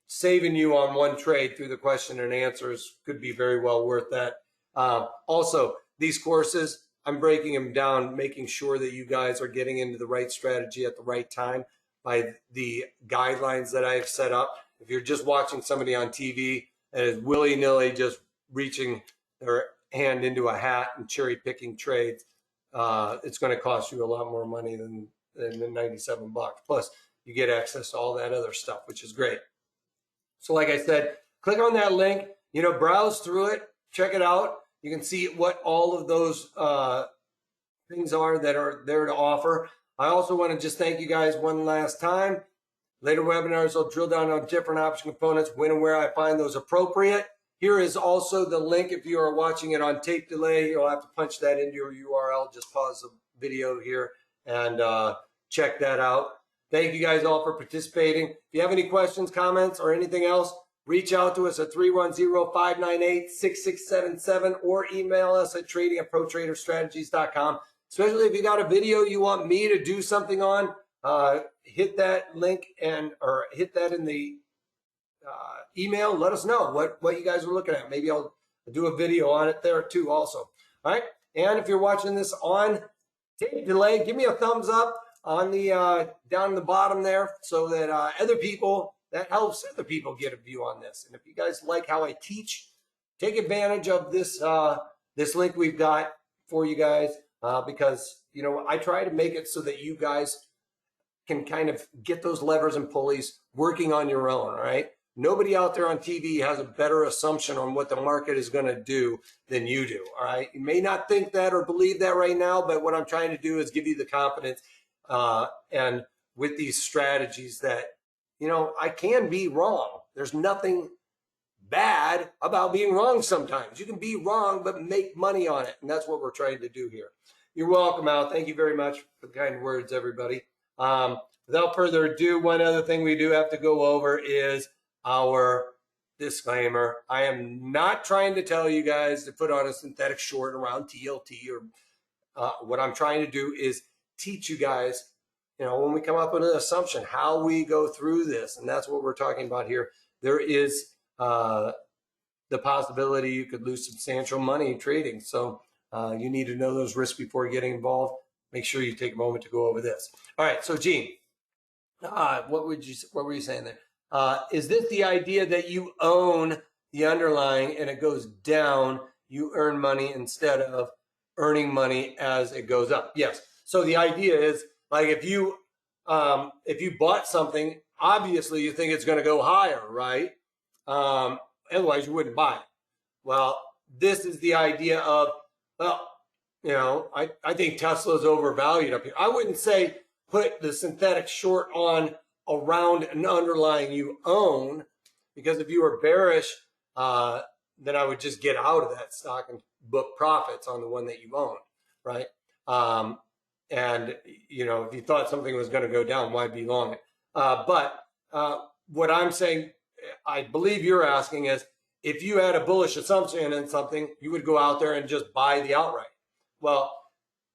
Speaker 1: saving you on one trade through the question and answers could be very well worth that. Also, these courses, I'm breaking them down, making sure that you guys are getting into the right strategy at the right time by the guidelines that I have set up. If you're just watching somebody on TV and is willy-nilly just reaching their hand into a hat and cherry picking trades, it's going to cost you a lot more money than the 97 bucks. Plus, you get access to all that other stuff, which is great. So like I said, click on that link, you know, browse through it, check it out. You can see what all of those things are that are there to offer. I also want to just thank you guys one last time. Later webinars, I'll drill down on different option components, when and where I find those appropriate. Here is also the link. If you are watching it on tape delay, you'll have to punch that into your URL. Just pause the video here and check that out. Thank you guys all for participating. If you have any questions, comments, or anything else, reach out to us at 310-598-6677 or email us at trading@protraderstrategies.com. Especially if you got a video you want me to do something on, hit that link or hit that in the email. Let us know what you guys are looking at. Maybe I'll do a video on it there too also. All right. And if you're watching this on tape delay, give me a thumbs up on the down the bottom there, so that other people, that helps other people get a view on this. And if you guys like how I teach, take advantage of this this link we've got for you guys, because, you know, I try to make it so that you guys can kind of get those levers and pulleys working on your own. All right. Nobody out there on TV has a better assumption on what the market is going to do than you do. All right. You may not think that or believe that right now, but what I'm trying to do is give you the confidence and with these strategies that, you know, I can be wrong. There's nothing bad about being wrong sometimes. You can be wrong, but make money on it. And that's what we're trying to do here. You're welcome, Al. Thank you very much for the kind words, everybody. Without further ado, one other thing we do have to go over is our disclaimer. I am not trying to tell you guys to put on a synthetic short around TLT, or what I'm trying to do is teach you guys, you know, when we come up with an assumption, how we go through this. And that's what we're talking about here. There is the possibility you could lose substantial money trading. So you need to know those risks before getting involved. Make sure you take a moment to go over this. All right, so Jean, What were you saying there? Is this the idea that you own the underlying and it goes down, you earn money instead of earning money as it goes up? Yes. So the idea is like if you bought something, obviously you think it's going to go higher, right? Otherwise you wouldn't buy it. Well, this is the idea of, well, you know, I think Tesla's overvalued up here. I wouldn't say put the synthetic short on around an underlying you own, because if you were bearish, then I would just get out of that stock and book profits on the one that you owned, right? And, you know, if you thought something was going to go down, why be long it? But what I'm saying, I believe you're asking is, if you had a bullish assumption in something, you would go out there and just buy the outright. Well,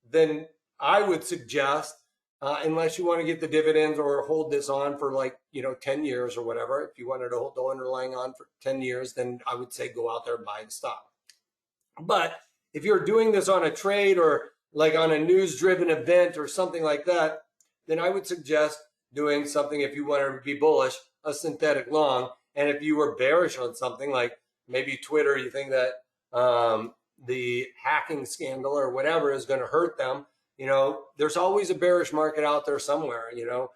Speaker 1: then I would suggest, unless you want to get the dividends or hold this on for like, you know, 10 years or whatever, if you wanted to hold the underlying on for 10 years, then I would say go out there and buy the stock. But if you're doing this on a trade or like on a news-driven event or something like that, then I would suggest doing something, if you wanted to be bullish, a synthetic long. And if you were bearish on something like maybe Twitter, you think that the hacking scandal or whatever is going to hurt them, you know, there's always a bearish market out there somewhere, you know.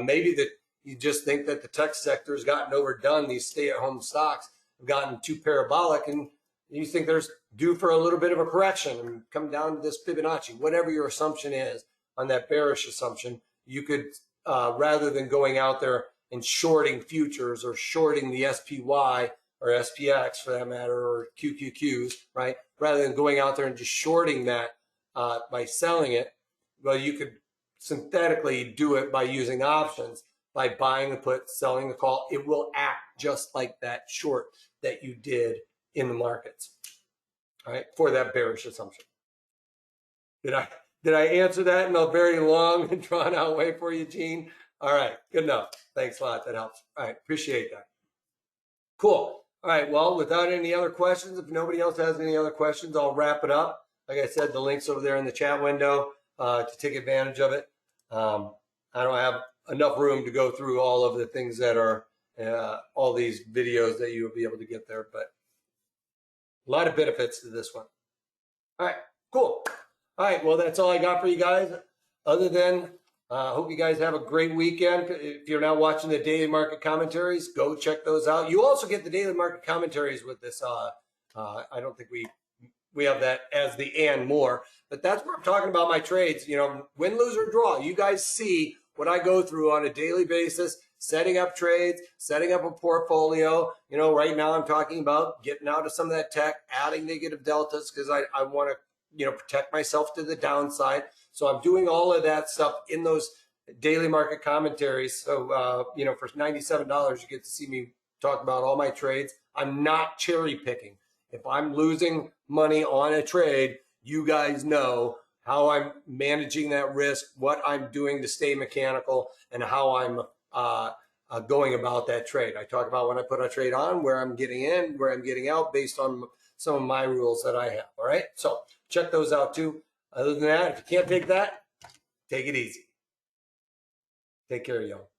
Speaker 1: Maybe that you just think that the tech sector has gotten overdone. These stay-at-home stocks have gotten too parabolic, and you think there's due for a little bit of a correction and come down to this Fibonacci. Whatever your assumption is on that bearish assumption, you could, rather than going out there and shorting futures or shorting the SPY or SPX for that matter, or QQQs, right? Rather than going out there and just shorting that by selling it, well, you could synthetically do it by using options, by buying the put, selling the call. It will act just like that short that you did in the markets, all right, for that bearish assumption. Did I answer that in a very long and drawn out way for you, Gene? All right, good enough. Thanks a lot. That helps. All right, appreciate that. Cool. All right, well, without any other questions, if nobody else has any other questions, I'll wrap it up. Like I said, the link's over there in the chat window to take advantage of it. I don't have enough room to go through all of the things that are all these videos that you'll be able to get there, but a lot of benefits to this one. All right, cool. All right, well, that's all I got for you guys. Other than hope you guys have a great weekend. If you're not watching the daily market commentaries, go check those out. You also get the daily market commentaries with this. I don't think we have that as the and more, but that's where I'm talking about my trades. You know, win, lose, or draw. You guys see what I go through on a daily basis, setting up trades, setting up a portfolio. You know, right now I'm talking about getting out of some of that tech, adding negative deltas because I want to, you know, protect myself to the downside. So I'm doing all of that stuff in those daily market commentaries. So, you know, for $97, you get to see me talk about all my trades. I'm not cherry picking. If I'm losing money on a trade, you guys know how I'm managing that risk, what I'm doing to stay mechanical, and how I'm going about that trade. I talk about when I put a trade on, where I'm getting in, where I'm getting out based on some of my rules that I have. All right. So check those out too. Other than that, if you can't take that, take it easy. Take care, y'all.